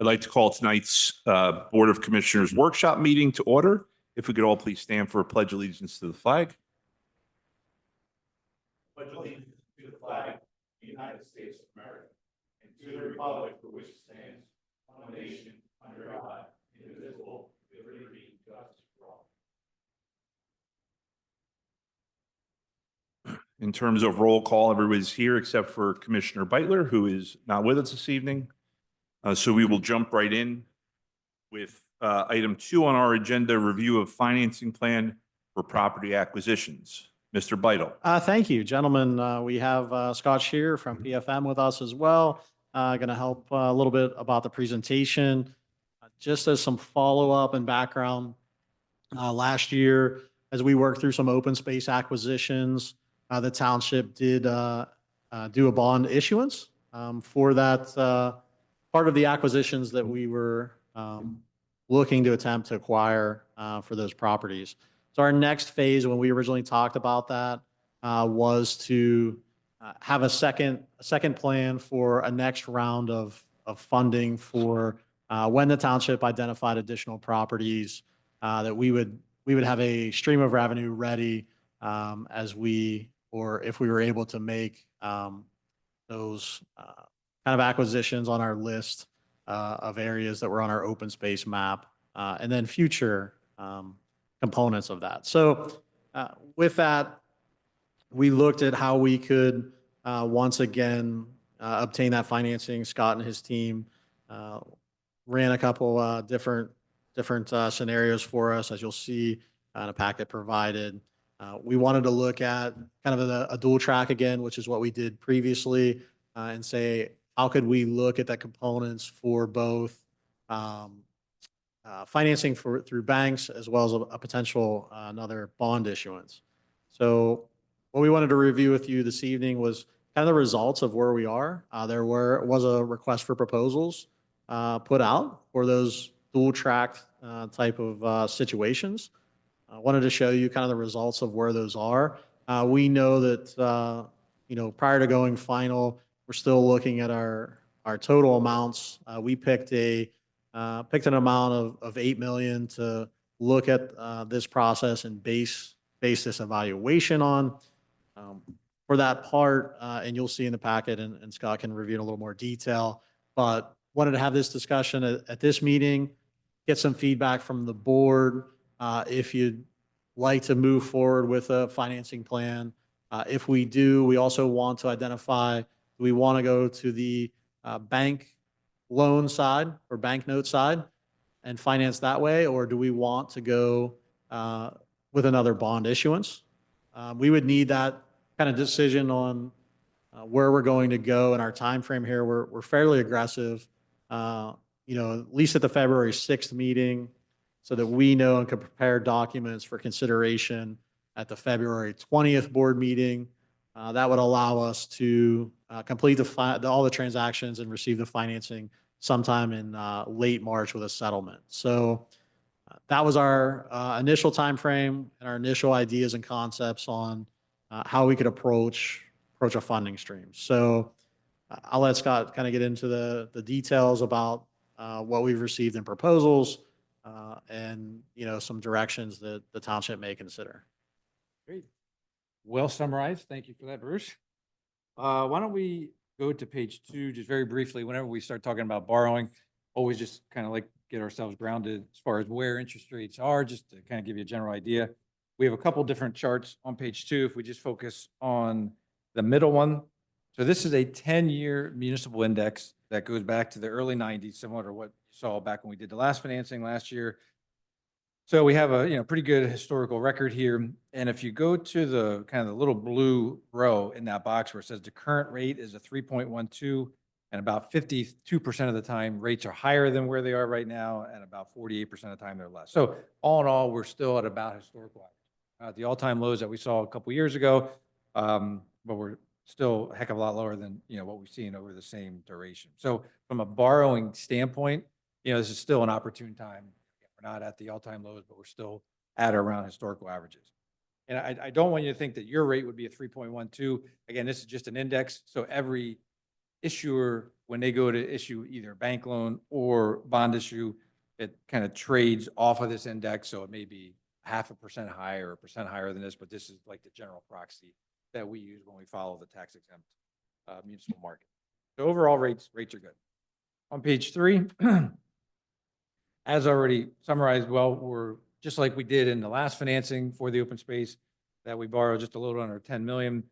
I'd like to call tonight's Board of Commissioners workshop meeting to order. If we could all please stand for a pledge of allegiance to the flag. Pledge allegiance to the flag of the United States of America and to the republic for which it stands, one nation, under God, indivisible, with liberty and justice for all. In terms of roll call, everybody's here except for Commissioner Beitler, who is not with us this evening. So we will jump right in with item 2 on our agenda, review of financing plan for property acquisitions. Mr. Beitel. Thank you, gentlemen. We have Scott Shear from PFM with us as well. Going to help a little bit about the presentation. Just as some follow-up and background, last year, as we worked through some open space acquisitions, the township did do a bond issuance for that part of the acquisitions that we were looking to attempt to acquire for those properties. So our next phase, when we originally talked about that, was to have a second plan for a next round of funding for when the township identified additional properties that we would have a stream of revenue ready as we, or if we were able to make those kind of acquisitions on our list of areas that were on our open space map, and then future components of that. So with that, we looked at how we could once again obtain that financing. Scott and his team ran a couple different scenarios for us, as you'll see in a packet provided. We wanted to look at kind of a dual track again, which is what we did previously, and say, how could we look at the components for both financing through banks as well as a potential another bond issuance. So what we wanted to review with you this evening was kind of the results of where we are. There was a request for proposals put out for those dual track type of situations. I wanted to show you kind of the results of where those are. We know that prior to going final, we're still looking at our total amounts. We picked an amount of $8 million to look at this process and base this evaluation on. For that part, and you'll see in the packet, and Scott can review in a little more detail, but wanted to have this discussion at this meeting, get some feedback from the board. If you'd like to move forward with a financing plan. If we do, we also want to identify, do we want to go to the bank loan side or bank note side and finance that way, or do we want to go with another bond issuance? We would need that kind of decision on where we're going to go in our time frame here. We're fairly aggressive, at least at the February 6th meeting, so that we know and can prepare documents for consideration at the February 20th board meeting. That would allow us to complete all the transactions and receive the financing sometime in late March with a settlement. So that was our initial time frame and our initial ideas and concepts on how we could approach a funding stream. So I'll let Scott kind of get into the details about what we've received in proposals and some directions that the township may consider. Great. Well summarized. Thank you for that, Bruce. Why don't we go to page 2 just very briefly. Whenever we start talking about borrowing, always just kind of like get ourselves grounded as far as where interest rates are, just to kind of give you a general idea. We have a couple different charts on page 2. If we just focus on the middle one. So this is a 10-year municipal index that goes back to the early 90s, similar to what you saw back when we did the last financing last year. So we have a pretty good historical record here. And if you go to the kind of the little blue row in that box where it says the current rate is a 3.12, and about 52% of the time rates are higher than where they are right now, and about 48% of the time they're less. So all in all, we're still at about historical average. The all-time lows that we saw a couple years ago, but we're still a heck of a lot lower than what we've seen over the same duration. So from a borrowing standpoint, this is still an opportune time. We're not at the all-time lows, but we're still at or around historical averages. And I don't want you to think that your rate would be a 3.12. Again, this is just an index, so every issuer, when they go to issue either a bank loan or bond issue, it kind of trades off of this index, so it may be 0.5% higher or 1% higher than this, but this is like the general proxy that we use when we follow the tax exempt municipal market. So overall rates are good. On page 3, as already summarized, well, we're just like we did in the last financing for the open space that we borrowed just a little under 10 million.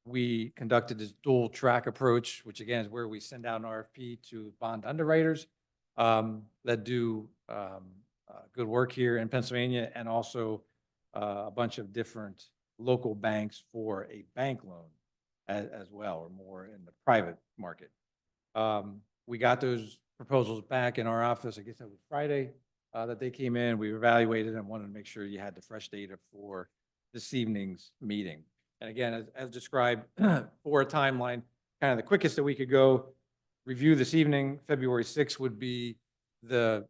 We conducted this dual track approach, which again is where we send out an RFP to bond underwriters that do good work here in Pennsylvania, and also a bunch of different local banks for a bank loan as well, or more in the private market. We got those proposals back in our office, I guess that was Friday, that they came in. We evaluated and wanted to make sure you had the fresh data for this evening's meeting. And again, as described, for a timeline, kind of the quickest that we could go, review this evening. February 6th would be the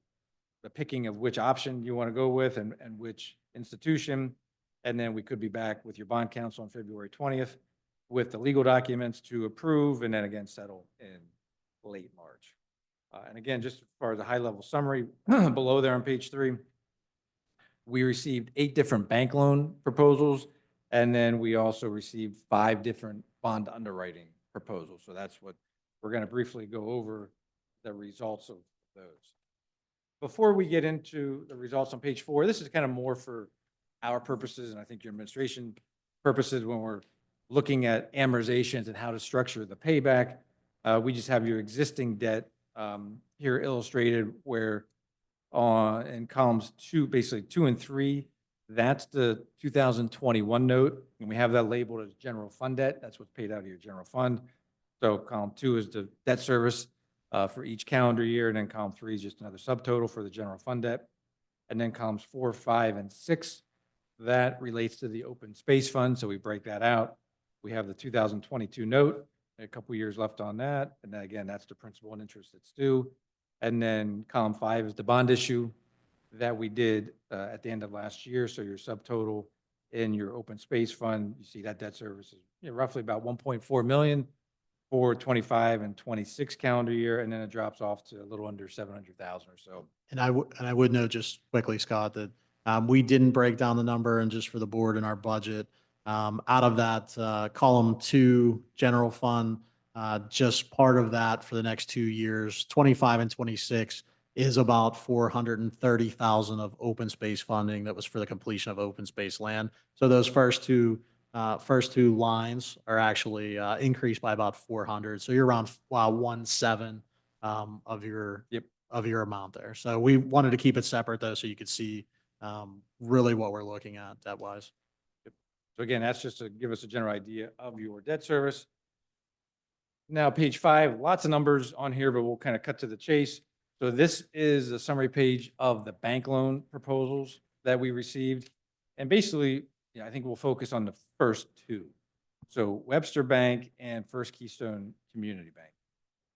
picking of which option you want to go with and which institution. And then we could be back with your bond counsel on February 20th with the legal documents to approve, and then again settle in late March. And again, just as far as a high-level summary, below there on page 3, we received 8 different bank loan proposals, and then we also received 5 different bond underwriting proposals. So that's what we're going to briefly go over, the results of those. Before we get into the results on page 4, this is kind of more for our purposes, and I think your administration purposes, when we're looking at amortizations and how to structure the payback. We just have your existing debt here illustrated, where in columns 2, basically 2 and 3, that's the 2021 note, and we have that labeled as general fund debt. That's what's paid out of your general fund. So column 2 is the debt service for each calendar year, and then column 3 is just another subtotal for the general fund debt. And then columns 4, 5, and 6, that relates to the open space fund, so we break that out. We have the 2022 note, a couple years left on that, and then again, that's the principal and interest that's due. And then column 5 is the bond issue that we did at the end of last year. So your subtotal in your open space fund, you see that debt service is roughly about 1.4 million for 25 and 26 calendar year, and then it drops off to a little under 700,000 or so. And I would note just quickly, Scott, that we didn't break down the number, and just for the board in our budget, out of that column 2 general fund, just part of that for the next 2 years, 25 and 26, is about 430,000 of open space funding that was for the completion of open space land. So those first two lines are actually increased by about 400. So you're around 1.7 of your amount there. So we wanted to keep it separate though, so you could see really what we're looking at debt wise. So again, that's just to give us a general idea of your debt service. Now, page 5, lots of numbers on here, but we'll kind of cut to the chase. So this is a summary page of the bank loan proposals that we received. And basically, I think we'll focus on the first 2. So Webster Bank and First Keystone Community Bank.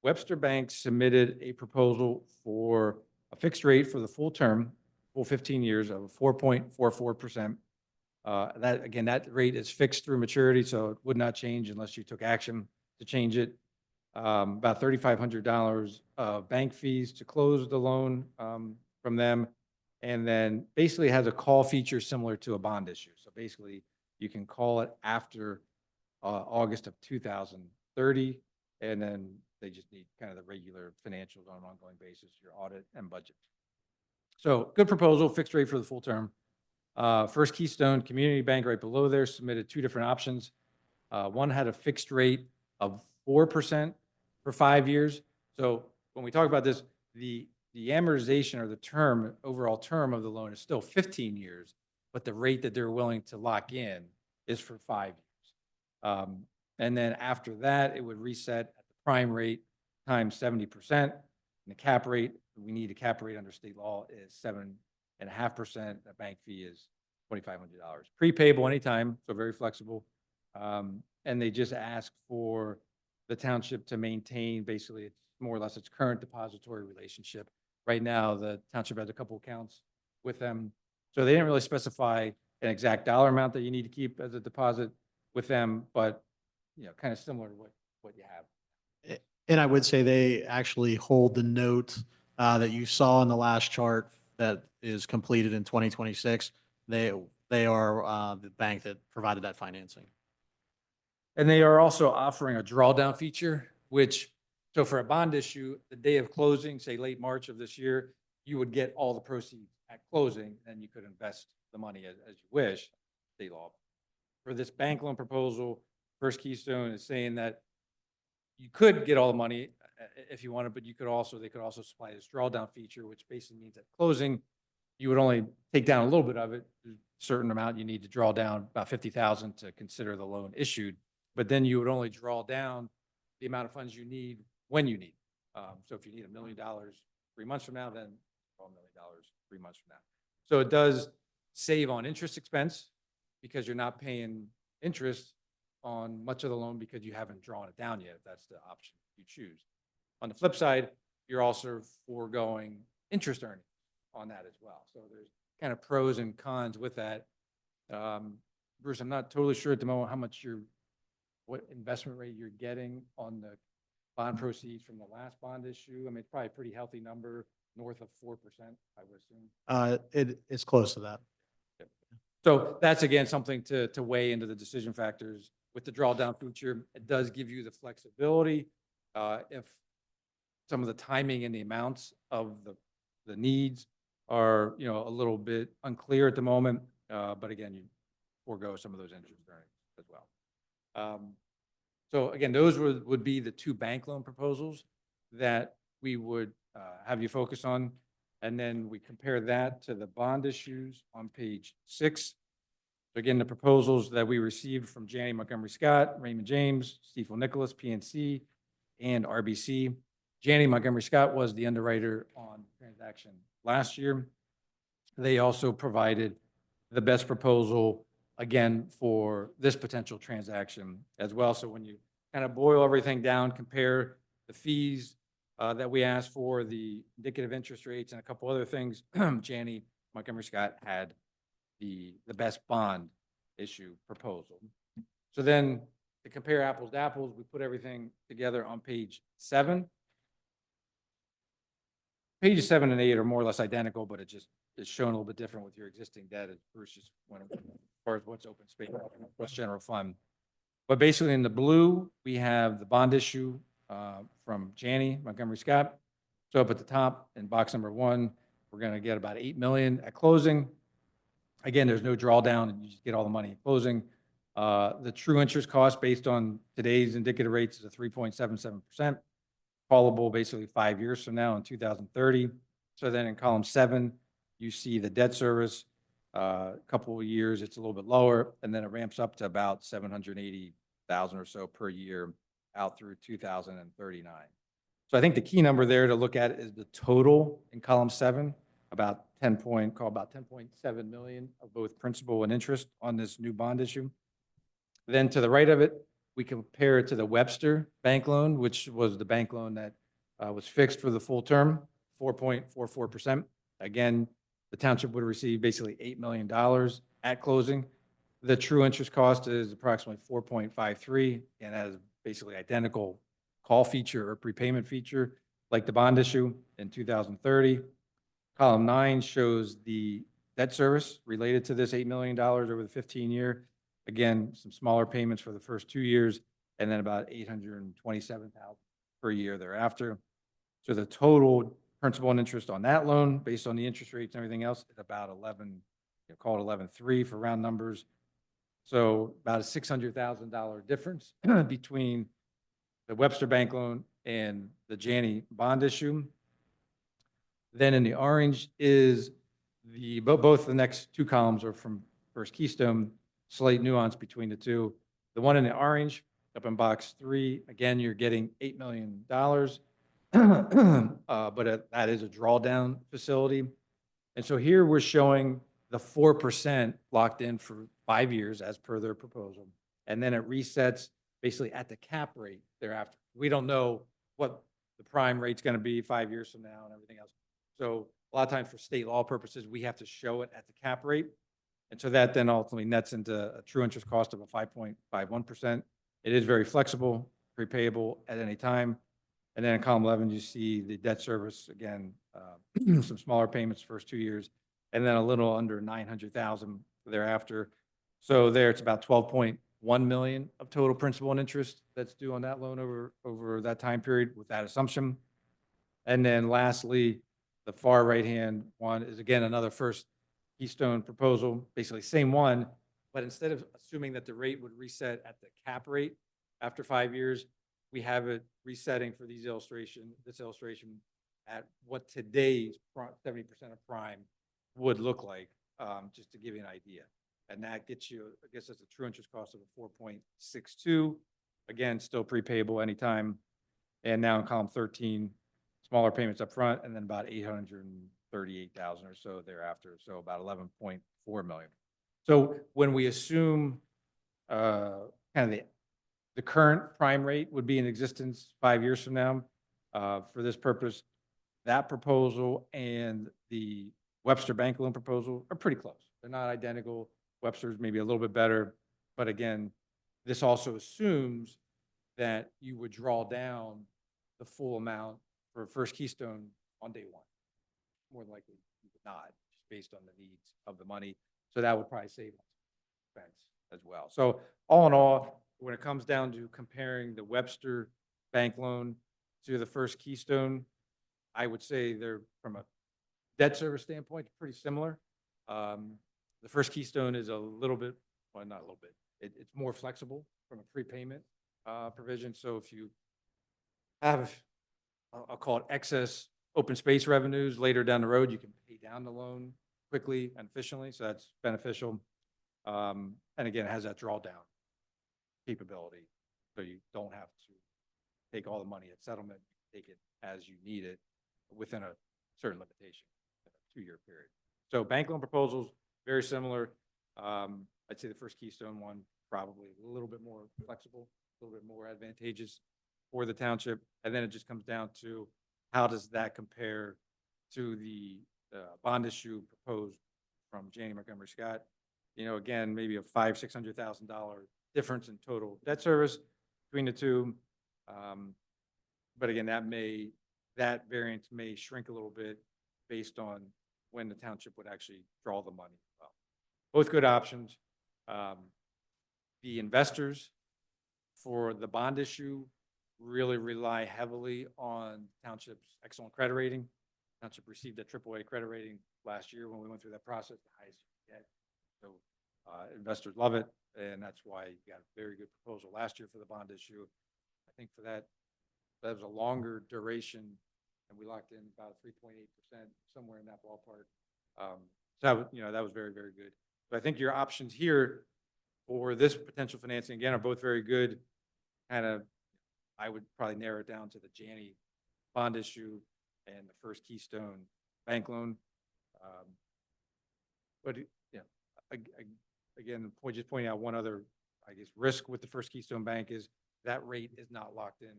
Webster Bank submitted a proposal for a fixed rate for the full term, full 15 years of 4.44%. That rate is fixed through maturity, so it would not change unless you took action to change it. About $3,500 of bank fees to close the loan from them, and then basically has a call feature similar to a bond issue. So basically, you can call it after August of 2030, and then they just need kind of the regular financials on an ongoing basis, your audit and budget. So good proposal, fixed rate for the full term. First Keystone Community Bank right below there submitted 2 different options. One had a fixed rate of 4% for 5 years. So when we talk about this, the amortization or the overall term of the loan is still 15 years, but the rate that they're willing to lock in is for 5 years. And then after that, it would reset at the prime rate times 70%. And the cap rate, we need a cap rate under state law, is 7.5%. The bank fee is $2,500. Prepayable anytime, so very flexible. And they just ask for the township to maintain, basically, it's more or less its current depository relationship. Right now, the township has a couple accounts with them. So they didn't really specify an exact dollar amount that you need to keep as a deposit with them, but kind of similar to what you have. And I would say they actually hold the note that you saw in the last chart that is completed in 2026. They are the bank that provided that financing. And they are also offering a drawdown feature, which, so for a bond issue, the day of closing, say late March of this year, you would get all the proceeds at closing, and you could invest the money as you wish, state law. For this bank loan proposal, First Keystone is saying that you could get all the money if you wanted, but they could also supply this drawdown feature, which basically means at closing, you would only take down a little bit of it, a certain amount you need to draw down, about 50,000 to consider the loan issued. But then you would only draw down the amount of funds you need when you need. So if you need $1 million 3 months from now, then $1 million 3 months from now. So it does save on interest expense because you're not paying interest on much of the loan because you haven't drawn it down yet, if that's the option you choose. On the flip side, you're also foregoing interest earnings on that as well. So there's kind of pros and cons with that. Bruce, I'm not totally sure at the moment what investment rate you're getting on the bond proceeds from the last bond issue. I mean, it's probably a pretty healthy number, north of 4%, I would assume. It's close to that. So that's, again, something to weigh into the decision factors. With the drawdown feature, it does give you the flexibility. If some of the timing and the amounts of the needs are, a little bit unclear at the moment, but again, you forego some of those interest earnings as well. So again, those would be the two bank loan proposals that we would have you focus on. And then we compare that to the bond issues on page 6. So again, the proposals that we received from Janney Montgomery Scott, Raymond James, Stifel Nicholas, PNC, and RBC. Janney Montgomery Scott was the underwriter on the transaction last year. They also provided the best proposal, again, for this potential transaction as well. So when you kind of boil everything down, compare the fees that we asked for, the indicative interest rates, and a couple other things, Janney Montgomery Scott had the best bond issue proposal. So then to compare apples to apples, we put everything together on page 7. Pages 7 and 8 are more or less identical, but it just is shown a little bit different with your existing debt, as Bruce just went over, as far as what's open space, what's general fund. But basically in the blue, we have the bond issue from Janney Montgomery Scott. So up at the top in box number 1, we're going to get about $8 million at closing. Again, there's no drawdown, and you just get all the money at closing. The true interest cost based on today's indicative rates is a 3.77%, callable basically 5 years from now in 2030. So then in column 7, you see the debt service. A couple of years, it's a little bit lower, and then it ramps up to about $780,000 or so per year out through 2039. So I think the key number there to look at is the total in column 7, about 10.7 million of both principal and interest on this new bond issue. Then to the right of it, we compare it to the Webster bank loan, which was the bank loan that was fixed for the full term, 4.44%. Again, the township would receive basically $8 million at closing. The true interest cost is approximately 4.53 and has basically identical call feature or prepayment feature like the bond issue in 2030. Column 9 shows the debt service related to this $8 million over the 15-year. Again, some smaller payments for the first 2 years, and then about $827,000 per year thereafter. So the total principal and interest on that loan, based on the interest rates and everything else, is about 11, call it 11.3 for round numbers. So about a $600,000 difference between the Webster bank loan and the Janney bond issue. Then in the orange is both the next 2 columns are from First Keystone, slight nuance between the two. The one in the orange up in box 3, again, you're getting $8 million, but that is a drawdown facility. And so here we're showing the 4% locked in for 5 years as per their proposal. And then it resets basically at the cap rate thereafter. We don't know what the prime rate's going to be 5 years from now and everything else. So a lot of times for state law purposes, we have to show it at the cap rate. And so that then ultimately nets into a true interest cost of a 5.51%. It is very flexible, prepayable at any time. And then in column 11, you see the debt service, again, some smaller payments first 2 years, and then a little under 900,000 thereafter. So there, it's about 12.1 million of total principal and interest that's due on that loan over that time period with that assumption. And then lastly, the far right-hand one is again another First Keystone proposal, basically same one, but instead of assuming that the rate would reset at the cap rate after 5 years, we have it resetting for this illustration at what today's 70% of prime would look like, just to give you an idea. And that gets you, I guess that's a true interest cost of a 4.62. Again, still prepayable anytime. And now in column 13, smaller payments up front, and then about 838,000 or so thereafter. So about 11.4 million. So when we assume kind of the current prime rate would be in existence 5 years from now, for this purpose, that proposal and the Webster bank loan proposal are pretty close. They're not identical. Webster's maybe a little bit better, but again, this also assumes that you would draw down the full amount for First Keystone on day one. More than likely, you would not, just based on the needs of the money. So that would probably save expense as well. So all in all, when it comes down to comparing the Webster bank loan to the First Keystone, I would say they're, from a debt service standpoint, pretty similar. The First Keystone is a little bit, well, not a little bit, it's more flexible from a prepayment provision. So if you have, I'll call it excess open space revenues later down the road, you can pay down the loan quickly and efficiently. So that's beneficial. And again, it has that drawdown capability. So you don't have to take all the money at settlement, take it as you need it within a certain limitation, a 2-year period. So bank loan proposals, very similar. I'd say the First Keystone one, probably a little bit more flexible, a little bit more advantageous for the township. And then it just comes down to how does that compare to the bond issue proposed from Janney Montgomery Scott? You know, again, maybe a $500,000-$600,000 difference in total debt service between the two. But again, that variance may shrink a little bit based on when the township would actually draw the money. Well, both good options. The investors for the bond issue really rely heavily on township's excellent credit rating. Township received a AAA credit rating last year when we went through that process, the highest you get. So investors love it, and that's why you got a very good proposal last year for the bond issue. I think for that was a longer duration, and we locked in about 3.8%, somewhere in that ballpark. So that was very, very good. So I think your options here for this potential financing, again, are both very good. Kind of, I would probably narrow it down to the Janney bond issue and the First Keystone bank loan. But again, just pointing out one other, I guess, risk with the First Keystone Bank is that rate is not locked in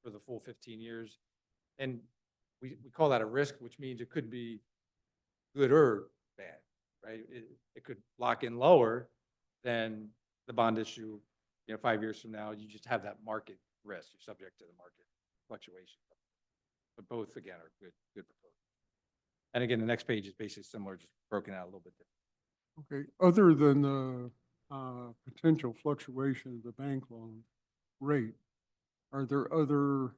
for the full 15 years. And we call that a risk, which means it could be good or bad, right? It could lock in lower than the bond issue, 5 years from now. You just have that market risk. You're subject to the market fluctuation. But both, again, are good proposals. And again, the next page is basically similar, just broken out a little bit different. Okay, other than the potential fluctuation of the bank loan rate, are there other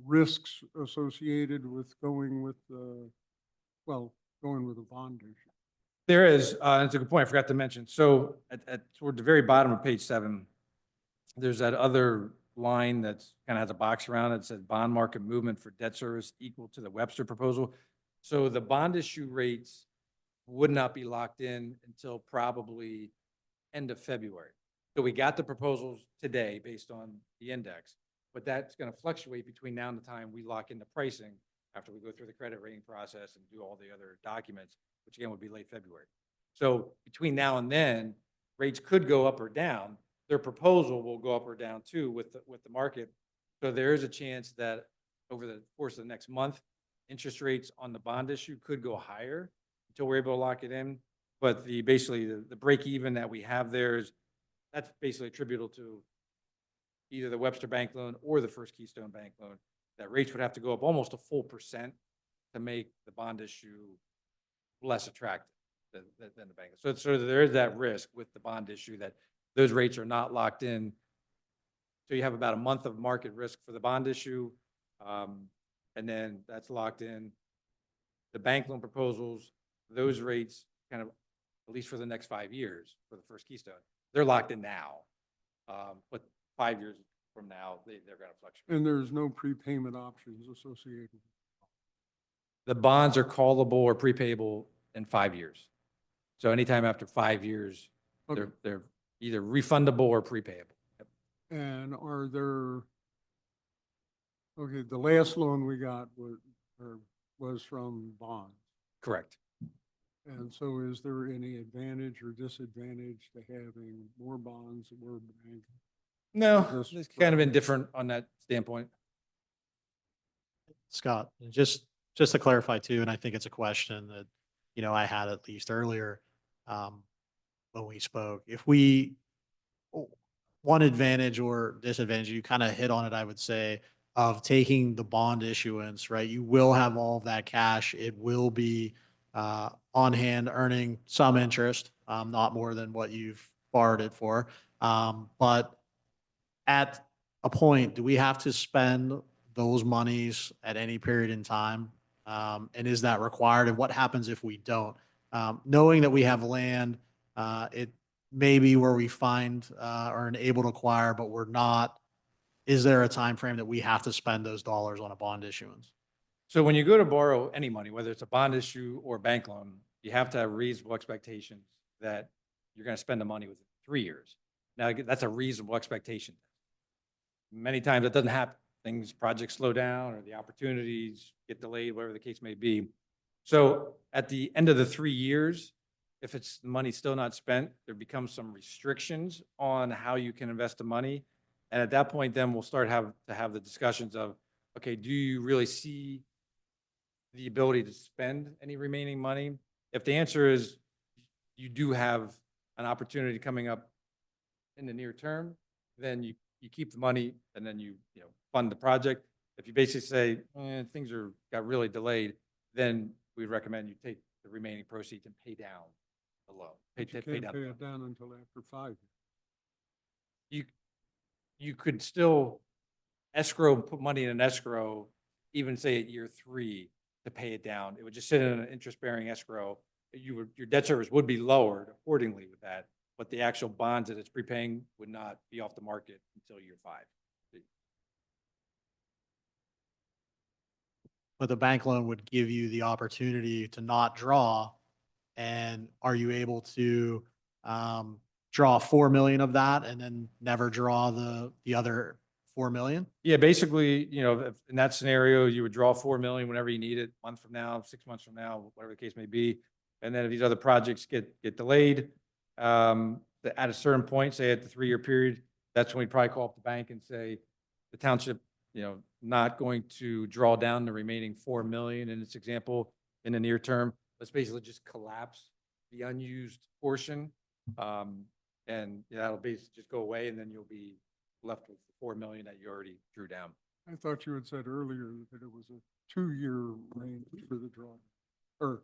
risks associated with going with the bond issue? There is, it's a good point, I forgot to mention. So toward the very bottom of page 7, there's that other line that's kind of has a box around it that says bond market movement for debt service equal to the Webster proposal. So the bond issue rates would not be locked in until probably end of February. So we got the proposals today based on the index, but that's going to fluctuate between now and the time we lock in the pricing after we go through the credit rating process and do all the other documents, which again would be late February. So between now and then, rates could go up or down. Their proposal will go up or down too with the market. So there is a chance that over the course of the next month, interest rates on the bond issue could go higher until we're able to lock it in. But basically the break even that we have there that's basically attributable to either the Webster Bank loan or the First Keystone Bank loan, that rates would have to go up almost a full percent to make the bond issue less attractive than the bank. So there is that risk with the bond issue that those rates are not locked in. So you have about a month of market risk for the bond issue, and then that's locked in. The bank loan proposals, those rates kind of, at least for the next 5 years for the First Keystone, they're locked in now. But 5 years from now, they're going to fluctuate. And there's no prepayment options associated. The bonds are callable or prepayable in 5 years. So anytime after 5 years, Okay. they're either refundable or prepayable. Yep. And are there, okay, the last loan we got was from bonds. Correct. And so is there any advantage or disadvantage to having more bonds or bank? No, Just it's kind of for- indifferent on that standpoint. Scott, and just to clarify too, and I think it's a question that, I had at least earlier, when we spoke. If we, one advantage or disadvantage, you kind of hit on it, I would say, of taking the bond issuance, right? You will have all of that cash. It will be on hand, earning some interest, not more than what you've borrowed it for. But at a point, do we have to spend those monies at any period in time? And is that required? And what happens if we don't? Knowing that we have land, it may be where we find or are able to acquire, but we're not. Is there a time frame that we have to spend those dollars on a bond issuance? So when you go to borrow any money, whether it's a bond issue or a bank loan, you have to have reasonable expectations that you're going to spend the money within 3 years. Now, that's a reasonable expectation. Many times that doesn't happen. Projects slow down or the opportunities get delayed, whatever the case may be. So at the end of the 3 years, if it's the money still not spent, there becomes some restrictions on how you can invest the money. And at that point, then we'll start to have the discussions of, okay, do you really see the ability to spend any remaining money? If the answer is you do have an opportunity coming up in the near term, then you keep the money and then you fund the project. If you basically say things got really delayed, then we'd recommend you take the remaining proceeds and pay down the loan. But you can't pay it down until after 5 years. You could still put money in an escrow, even say at year 3 to pay it down. It would just sit in an interest-bearing escrow. Your debt service would be lowered accordingly with that, but the actual bonds that it's prepaying would not be off the market until year 5. But the bank loan would give you the opportunity to not draw. And are you able to draw 4 million of that and then never draw the other 4 million? Yeah, basically, if in that scenario, you would draw 4 million whenever you need it, a month from now, 6 months from now, whatever the case may be. And then if these other projects get delayed, at a certain point, say at the 3-year period, that's when we probably call up the bank and say, the township, not going to draw down the remaining 4 million in this example in the near term. Let's basically just collapse the unused portion. And that'll basically just go away, and then you'll be left with the 4 million that you already drew down. I thought you had said earlier that it was a 2-year range for the draw. Or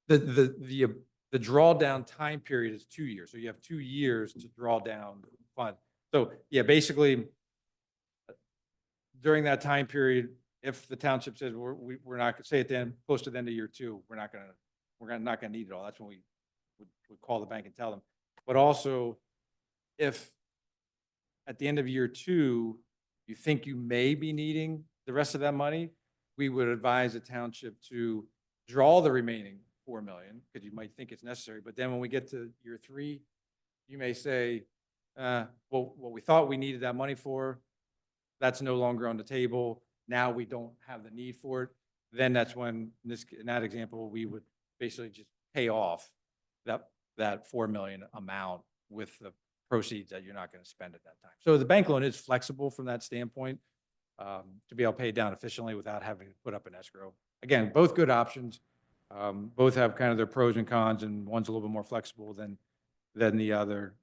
The drawdown time period is 2 years. So you have 2 years to draw down the fund. So yeah, basically during that time period, if the township says we're not gonna say at the end, close to the end of year 2, we're not gonna need it all. That's when we would call the bank and tell them. But also, if at the end of year 2, you think you may be needing the rest of that money, we would advise the township to draw the remaining 4 million, because you might think it's necessary. But then when we get to year 3, you may say, well, what we thought we needed that money for, that's no longer on the table. Now we don't have the need for it. Then that's when, in that example, we would basically just pay off that 4 million amount with the proceeds that you're not going to spend at that time. So the bank loan is flexible from that standpoint, to be able to pay it down efficiently without having to put up an escrow. Again, both good options. Both have kind of their pros and cons, and one's a little bit more flexible than the other.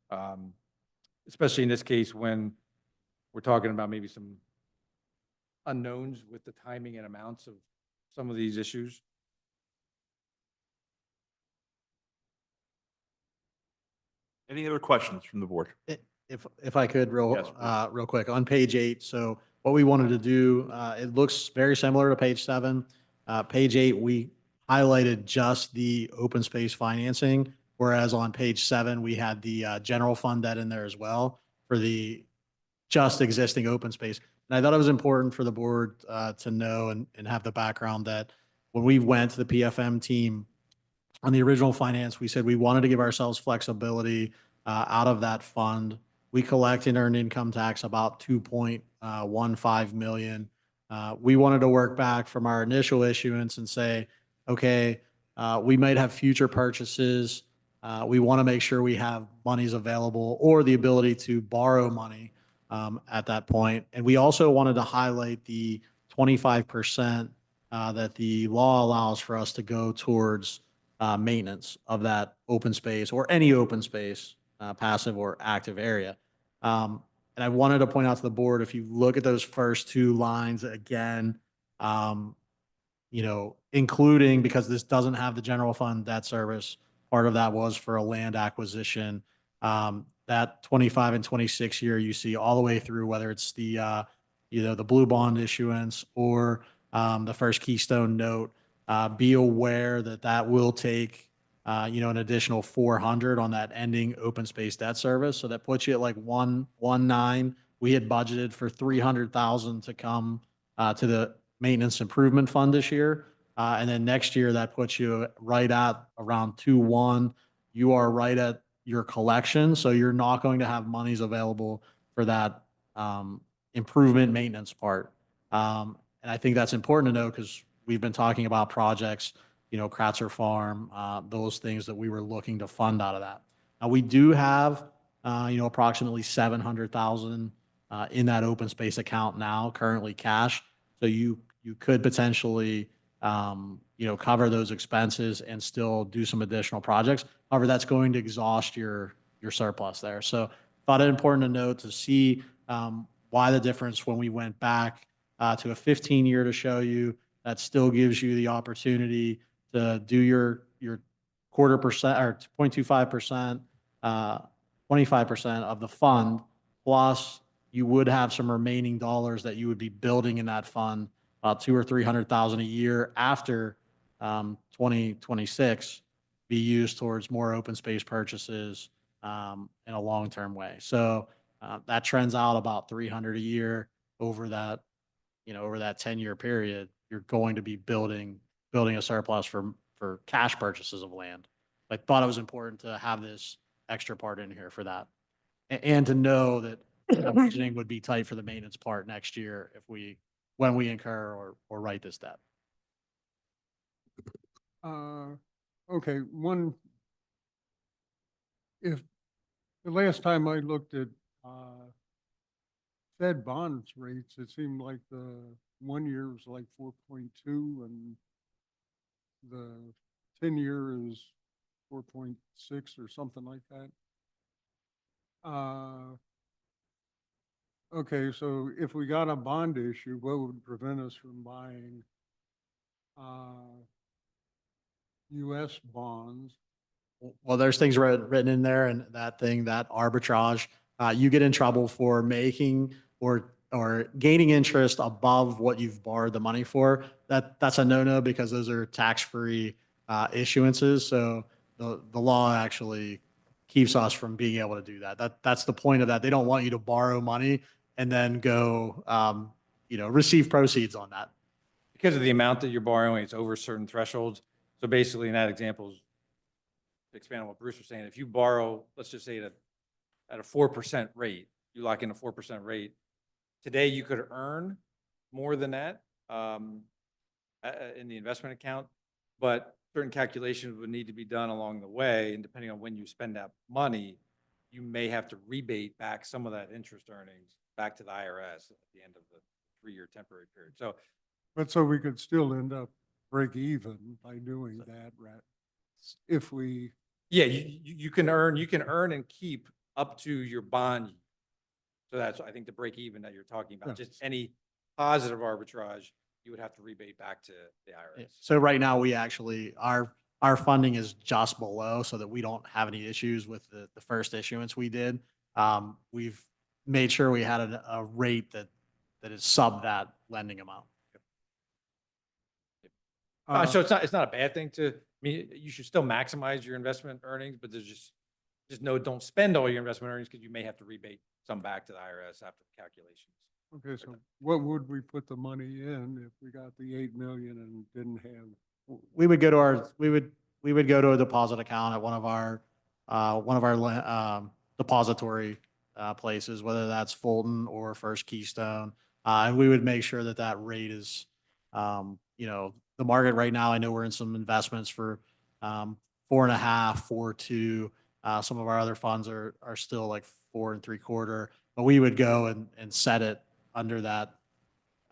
Especially in this case when we're talking about maybe some unknowns with the timing and amounts of some of these issues. Any other questions from the board? If I could, Yes, please. real quick, on page 8, so what we wanted to do, it looks very similar to page 7. Page 8, we highlighted just the open space financing, whereas on page 7, we had the general fund debt in there as well for the just existing open space. And I thought it was important for the board to know and have the background that when we went to the PFM team on the original finance, we said we wanted to give ourselves flexibility out of that fund. We collect and earn income tax about 2.15 million. We wanted to work back from our initial issuance and say, okay, we might have future purchases. We want to make sure we have monies available or the ability to borrow money at that point. And we also wanted to highlight the 25% that the law allows for us to go towards maintenance of that open space or any open space, passive or active area. And I wanted to point out to the board, if you look at those first 2 lines again, including, because this doesn't have the general fund debt service, part of that was for a land acquisition. That 25 and 26 year, you see all the way through, whether it's the, the blue bond issuance or the first Keystone note, be aware that that will take, an additional 400 on that ending open space debt service. So that puts you at like 119. We had budgeted for 300,000 to come to the maintenance improvement fund this year. And then next year, that puts you right at around 2.1. You are right at your collection. So you're not going to have monies available for that improvement maintenance part. And I think that's important to know because we've been talking about projects, Kratzer Farm, those things that we were looking to fund out of that. Now, we do have, approximately 700,000 in that open space account now, currently cash. So you could potentially, cover those expenses and still do some additional projects. However, that's going to exhaust your surplus there. So thought it important to note to see why the difference when we went back to a 15-year to show you that still gives you the opportunity to do your 0.25% or 0.25%, 25% of the fund, plus you would have some remaining dollars that you would be building in that fund, about 200,000 or 300,000 a year after 2026, be used towards more open space purchases in a long-term way. So that trends out about 300 a year over that, over that 10-year period. You're going to be building a surplus for cash purchases of land. I thought it was important to have this extra part in here for that. And to know that budgeting would be tight for the maintenance part next year when we incur or write this debt. Okay, if the last time I looked at Fed bonds rates, it seemed like the 1 year was like 4.2 and the 10-year is 4.6 or something like that. Okay, so if we got a bond issue, what would prevent us from buying U.S. bonds? Well, there's things written in there, and that arbitrage, you get in trouble for making or gaining interest above what you've borrowed the money for. That's a no-no because those are tax-free issuances. So the law actually keeps us from being able to do that. That's the point of that. They don't want you to borrow money and then go, receive proceeds on that. Because of the amount that you're borrowing, it's over certain thresholds. So basically in that example, to expand on what Bruce was saying, if you borrow, let's just say at a 4% rate, you lock in a 4% rate. Today you could earn more than that in the investment account, but certain calculations would need to be done along the way. And depending on when you spend that money, you may have to rebate back some of that interest earnings back to the IRS at the end of the 3-year temporary period. So we could still end up break even by doing that, right? If we, yeah, you can earn and keep up to your bond. So that's, I think, the break even that you're talking about, Yeah. just any positive arbitrage, you would have to rebate back to the IRS. So right now, we actually, our funding is just below so that we don't have any issues with the first issuance we did. We've made sure we had a rate that is sub that lending amount. So it's not a bad thing to, I mean, you should still maximize your investment earnings, but there's just no, don't spend all your investment earnings because you may have to rebate some back to the IRS after the calculations. Okay, so what would we put the money in if we got the 8 million and didn't have? We would go to we would go to a deposit account at one of our depository places, whether that's Fulton or First Keystone. And we would make sure that that rate is, the market right now, I know we're in some investments for 4.5, 4.2. Some of our other funds are still like 4.75, but we would go and set it under that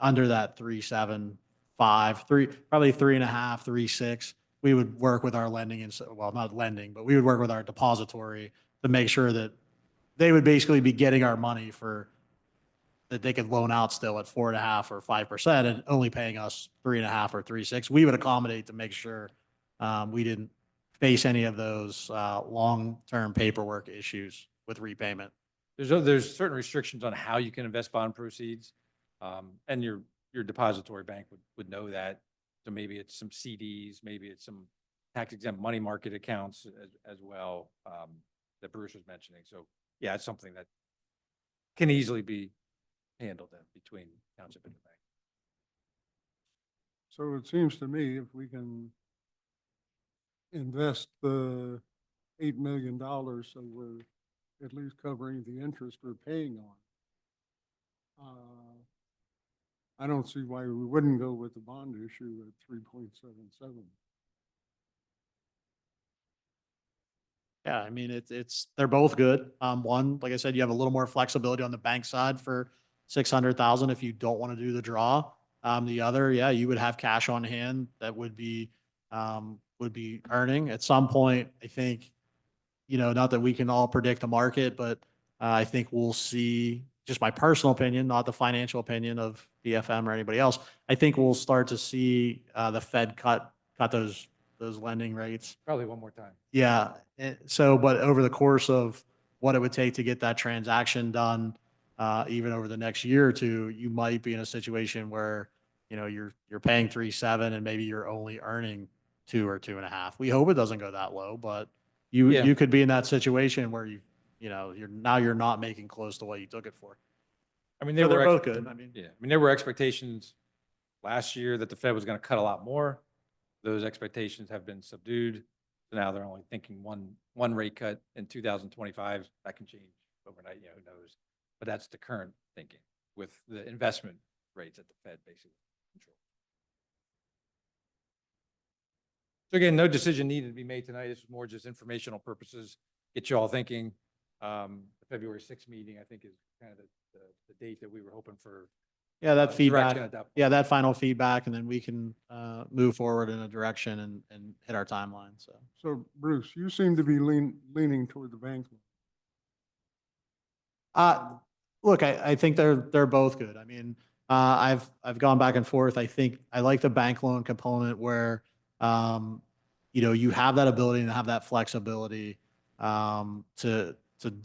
3.75, probably 3.5, 3.6. We would work with our lending and well, not lending, but we would work with our depository to make sure that they would basically be getting our money for that they could loan out still at 4.5 or 5% and only paying us 3.5 or 3.6. We would accommodate to make sure we didn't face any of those long-term paperwork issues with repayment. There's certain restrictions on how you can invest bond proceeds. And your depository bank would know that. So maybe it's some CDs, maybe it's some tax exempt money market accounts as well, that Bruce was mentioning. So yeah, it's something that can easily be handled then between township and the bank. So it seems to me if we can invest the $8 million, so we're at least covering the interest we're paying on. I don't see why we wouldn't go with the bond issue at 3.77. Yeah, I mean, they're both good. One, like I said, you have a little more flexibility on the bank side for 600,000 if you don't want to do the draw. The other, yeah, you would have cash on hand that would be earning at some point. I think, not that we can all predict the market, but I think we'll see, just my personal opinion, not the financial opinion of DFM or anybody else. I think we'll start to see the Fed cut those lending rates. Probably one more time. Yeah. So, but over the course of what it would take to get that transaction done, even over the next year or two, you might be in a situation where, you're paying 3.7 and maybe you're only earning 2 or 2.5. We hope it doesn't go that low, but Yeah. you could be in that situation where you're not making close to what you took it for. I mean, So they're both good. I mean, yeah, I mean, there were expectations last year that the Fed was going to cut a lot more. Those expectations have been subdued. So now they're only thinking one rate cut in 2025. That can change overnight, who knows? But that's the current thinking with the investment rates at the Fed basically control. So again, no decision needed to be made tonight. This is more just informational purposes. Get you all thinking. The February 6th meeting, I think, is kind of the date that we were hoping for. yeah, that direction feedback, at that point. yeah, that final feedback, and then we can move forward in a direction and hit our timeline. So Bruce, you seem to be leaning toward the bank. Look, I think they're both good. I mean, I've gone back and forth. I think I like the bank loan component where, you have that ability and have that flexibility to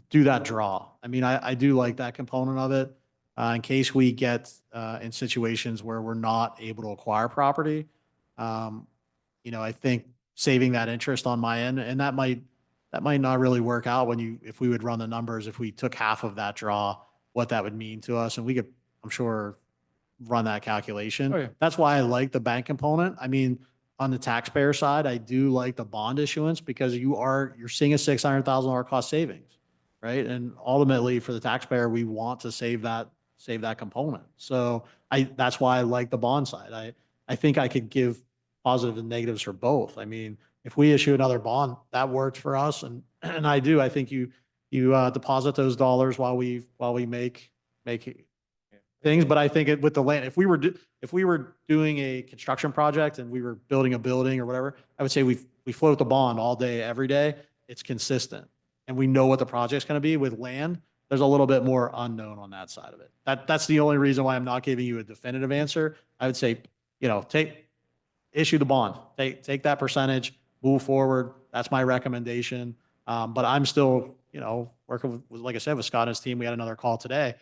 do that draw. I mean, I do like that component of it in case we get in situations where we're not able to acquire property. I think saving that interest on my end, and that might not really work out if we would run the numbers, if we took half of that draw, what that would mean to us. And we could, I'm sure, run that calculation. Oh, yeah. That's why I like the bank component. I mean, on the taxpayer side, I do like the bond issuance because you're seeing a $600,000 cost savings, right? And ultimately for the taxpayer, we want to save that component. So that's why I like the bond side. I think I could give positive and negatives for both. I mean, if we issue another bond, that worked for us. And I do, I think you deposit those dollars while we make things. But I think with the land, if we were doing a construction project and we were building a building or whatever, I would say we float the bond all day, every day. It's consistent and we know what the project's going to be. With land, there's a little bit more unknown on that side of it. That's the only reason why I'm not giving you a definitive answer. I would say, issue the bond, take that percentage, move forward. That's my recommendation. But I'm still, working with, like I said, with Scott and his team. We had another call today,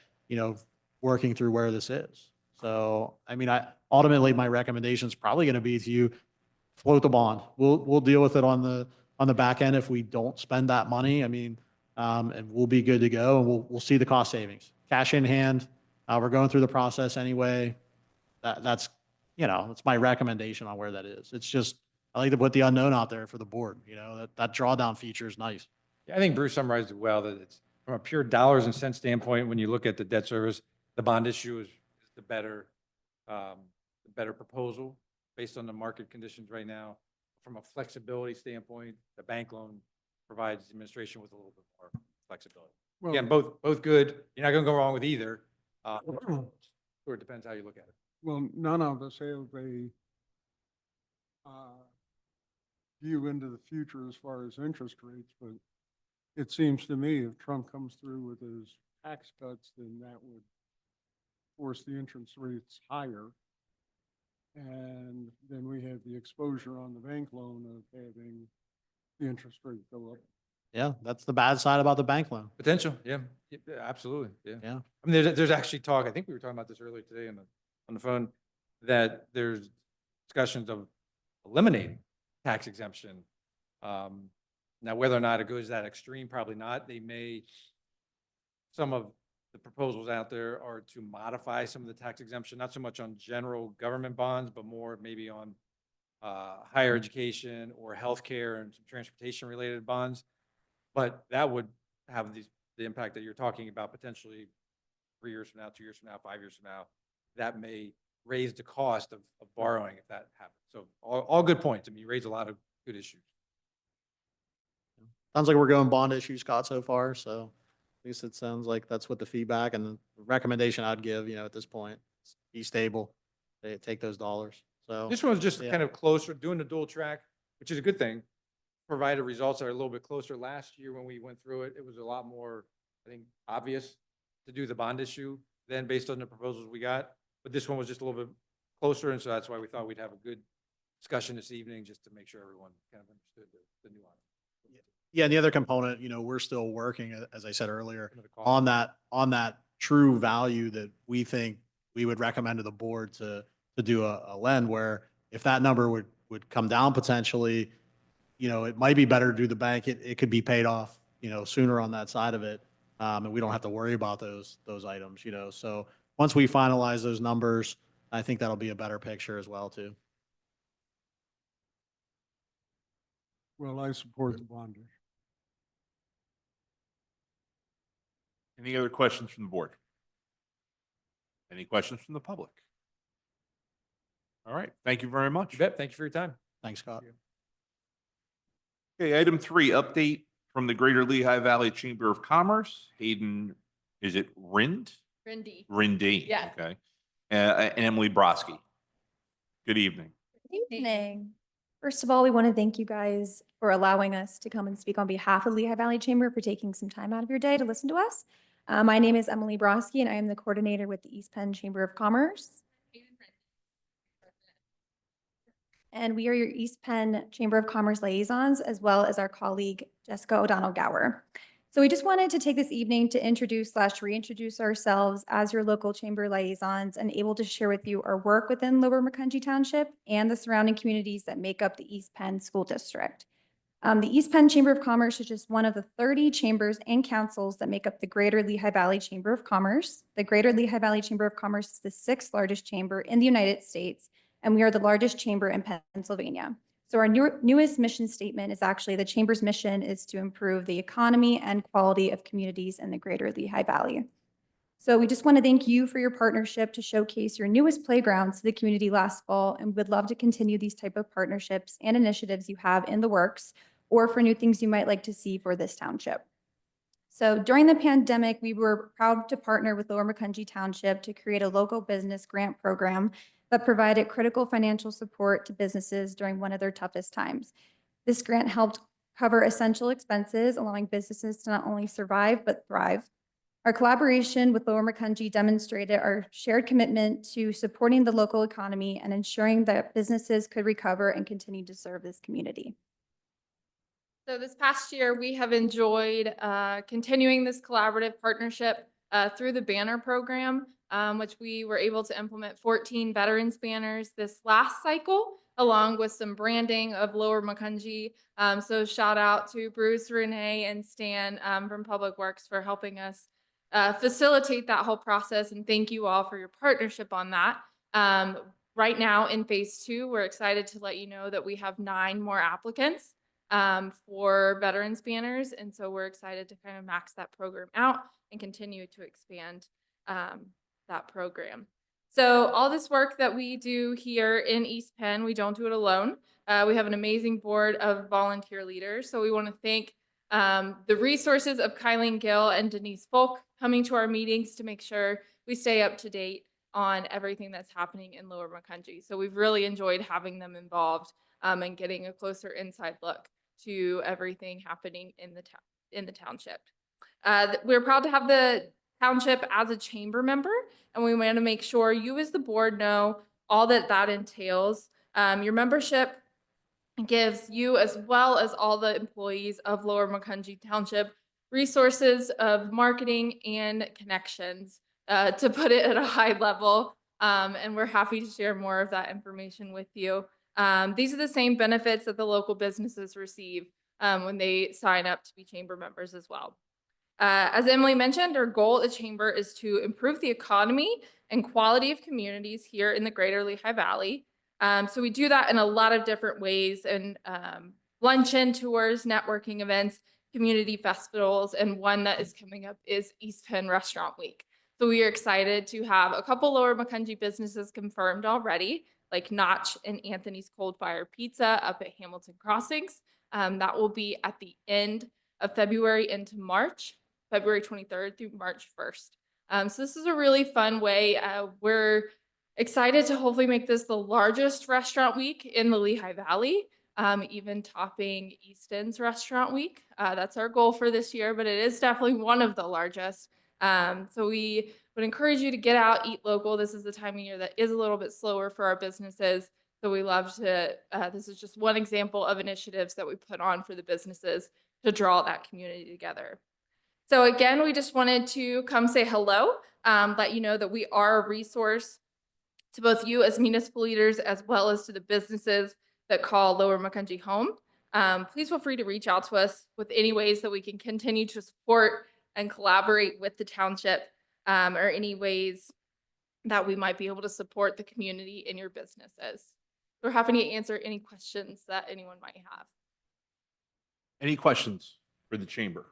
working through where this is. So, I mean, ultimately my recommendation is probably going to be to you, float the bond. We'll deal with it on the back end if we don't spend that money. I mean, and we'll be good to go, and we'll see the cost savings. Cash in hand. We're going through the process anyway. That's my recommendation on where that is. It's just, I like to put the unknown out there for the board, that drawdown feature is nice. Yeah, I think Bruce summarized it well, that it's from a pure dollars and cents standpoint, when you look at the debt service, the bond issue is the better proposal based on the market conditions right now. From a flexibility standpoint, the bank loan provides the administration with a little bit more flexibility. Well, Again, both good. You're not going to go wrong with either. Or it depends how you look at it. well, none of us have a view into the future as far as interest rates, but it seems to me if Trump comes through with his tax cuts, then that would force the interest rates higher. And then we have the exposure on the bank loan of having the interest rate go up. Yeah, that's the bad side about the bank loan. Potential, yeah, absolutely, yeah. Yeah. I mean, there's actually talk, I think we were talking about this earlier today on the phone, that there's discussions of eliminating tax exemption. Now, whether or not it goes that extreme, probably not. Some of the proposals out there are to modify some of the tax exemption, not so much on general government bonds, but more maybe on higher education or healthcare and some transportation related bonds. But that would have the impact that you're talking about potentially 3 years from now, 2 years from now, 5 years from now. That may raise the cost of borrowing if that happens. So all good points. I mean, you raise a lot of good issues. Sounds like we're going bond issue, Scott, so far. So at least it sounds like that's what the feedback and the recommendation I'd give, at this point. Be stable, take those dollars. So This one was just Yeah. kind of closer, doing the dual track, which is a good thing. Provided results that are a little bit closer. Last year when we went through it, it was a lot more, I think, obvious to do the bond issue than based on the proposals we got. But this one was just a little bit closer, and so that's why we thought we'd have a good discussion this evening, just to make sure everyone kind of understood the nuance. Yeah, and the other component, we're still working, as I said earlier, Another call. on that true value that we think we would recommend to the board to do a lend, where if that number would come down potentially, it might be better to do the bank. It could be paid off, sooner on that side of it. And we don't have to worry about those items, So once we finalize those numbers, I think that'll be a better picture as well, too. Well, I support the bond issue. Any other questions from the board? Any questions from the public? All right, thank you very much. You bet. Thank you for your time. Thanks, Scott. Okay, item 3, update from the Greater Lehigh Valley Chamber of Commerce. Hayden, is it Rind? Rindy. Rindy. Yes. Okay. And Emily Broski. Good evening. Good evening. First of all, we want to thank you guys for allowing us to come and speak on behalf of Lehigh Valley Chamber, for taking some time out of your day to listen to us. My name is Emily Broski, and I am the coordinator with the East Penn Chamber of Commerce. And we are your East Penn Chamber of Commerce liaisons, as well as our colleague, Jessica O'Donnell Gower. So we just wanted to take this evening to introduce/reintroduce ourselves as your local chamber liaisons, and able to share with you our work within Lower Macungie Township and the surrounding communities that make up the East Penn School District. The East Penn Chamber of Commerce is just one of the 30 chambers and councils that make up the Greater Lehigh Valley Chamber of Commerce. The Greater Lehigh Valley Chamber of Commerce is the 6th largest chamber in the United States, and we are the largest chamber in Pennsylvania. So our newest mission statement is actually, the chamber's mission is to improve the economy and quality of communities in the Greater Lehigh Valley. So we just want to thank you for your partnership to showcase your newest playgrounds to the community last fall, and would love to continue these type of partnerships and initiatives you have in the works, or for new things you might like to see for this township. So during the pandemic, we were proud to partner with Lower Macungie Township to create a local business grant program that provided critical financial support to businesses during one of their toughest times. This grant helped cover essential expenses, allowing businesses to not only survive, but thrive. Our collaboration with Lower Macungie demonstrated our shared commitment to supporting the local economy and ensuring that businesses could recover and continue to serve this community. So this past year, we have enjoyed continuing this collaborative partnership through the banner program, which we were able to implement 14 veterans banners this last cycle, along with some branding of Lower Macungie. So shout out to Bruce, Renee, and Stan from Public Works for helping us facilitate that whole process. And thank you all for your partnership on that. Right now in phase 2, we're excited to let you know that we have 9 more applicants for veterans banners. And so we're excited to kind of max that program out and continue to expand that program. So all this work that we do here in East Penn, we don't do it alone. We have an amazing board of volunteer leaders. So we want to thank the resources of Kylene Gill and Denise Folk coming to our meetings to make sure we stay up to date on everything that's happening in Lower Macungie. So we've really enjoyed having them involved and getting a closer inside look to everything happening in the township. We're proud to have the township as a chamber member, and we want to make sure you as the board know all that that entails. Your membership gives you, as well as all the employees of Lower Macungie Township, resources of marketing and connections, to put it at a high level. And we're happy to share more of that information with you. These are the same benefits that the local businesses receive when they sign up to be chamber members as well. As Emily mentioned, our goal at Chamber is to improve the economy and quality of communities here in the greater Lehigh Valley. So we do that in a lot of different ways, and luncheon tours, networking events, community festivals, and one that is coming up is East Penn Restaurant Week. So we are excited to have a couple Lower Macungie businesses confirmed already, like Notch and Anthony's Cold Fire Pizza up at Hamilton Crossings. That will be at the end of February into March, February 23rd through March 1st. So this is a really fun way. We're excited to hopefully make this the largest restaurant week in the Lehigh Valley, even topping Easton's Restaurant Week. That's our goal for this year, but it is definitely one of the largest. So we would encourage you to get out, eat local. This is the time of year that is a little bit slower for our businesses. So we love to, this is just one example of initiatives that we put on for the businesses to draw that community together. So again, we just wanted to come say hello, let you know that we are a resource to both you as municipal leaders as well as to the businesses that call Lower Macungie home. Please feel free to reach out to us with any ways that we can continue to support and collaborate with the township, or any ways that we might be able to support the community in your businesses. We're happy to answer any questions that anyone might have. Any questions for the chamber?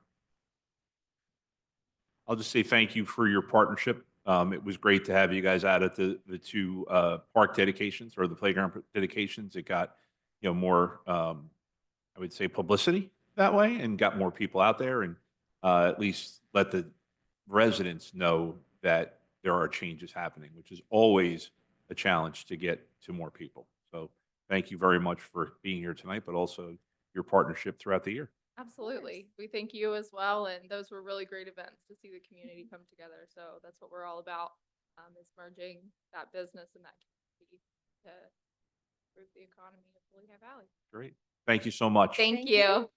I'll just say thank you for your partnership. It was great to have you guys out at the 2 park dedications or the playground dedications. It got, more, I would say, publicity that way, and got more people out there, and at least let the residents know that there are changes happening, which is always a challenge to get to more people. So thank you very much for being here tonight, but also your partnership throughout the year. Absolutely. We thank you as well. And those were really great events to see the community come together. So that's what we're all about, is merging that business and that community to improve the economy of the Lehigh Valley. Great. Thank you so much. Thank you.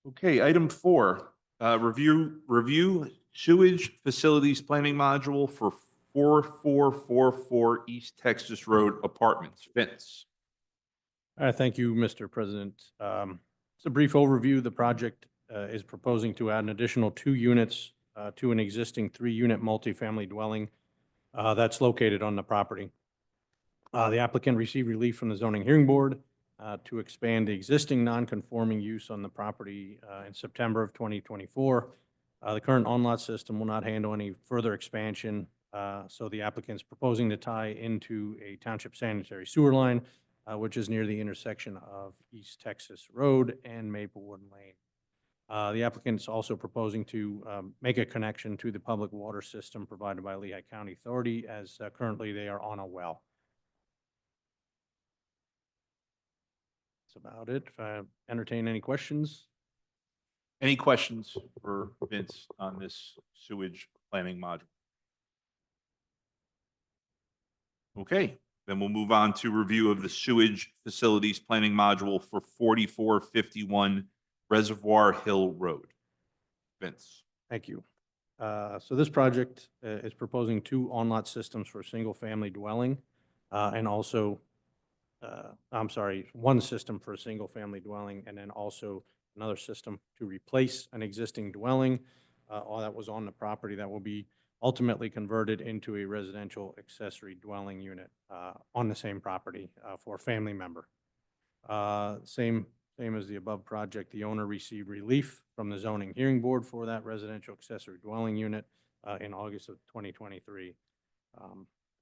Okay, item 4, review sewage facilities planning module for 4444 East Texas Road Apartments. Vince. All right, thank you, Mr. President. Just a brief overview. The project is proposing to add an additional 2 units to an existing 3-unit multifamily dwelling that's located on the property. The applicant received relief from the zoning hearing board to expand the existing non-conforming use on the property in September of 2024. The current on-lot system will not handle any further expansion, so the applicant's proposing to tie into a township sanitary sewer line, which is near the intersection of East Texas Road and Maplewood Lane. The applicant is also proposing to make a connection to the public water system provided by Lehigh County Authority, as currently they are on a well. That's about it. If I entertain any questions. Any questions for Vince on this sewage planning module? Okay, then we'll move on to review of the sewage facilities planning module for 4451 Reservoir Hill Road. Vince. Thank you. So this project is proposing two on-lot systems for a single-family dwelling, and also, I'm sorry, one system for a single-family dwelling, and then also another system to replace an existing dwelling, all that was on the property that will be ultimately converted into a residential accessory dwelling unit on the same property for a family member. Same as the above project, the owner received relief from the zoning hearing board for that residential accessory dwelling unit in August of 2023.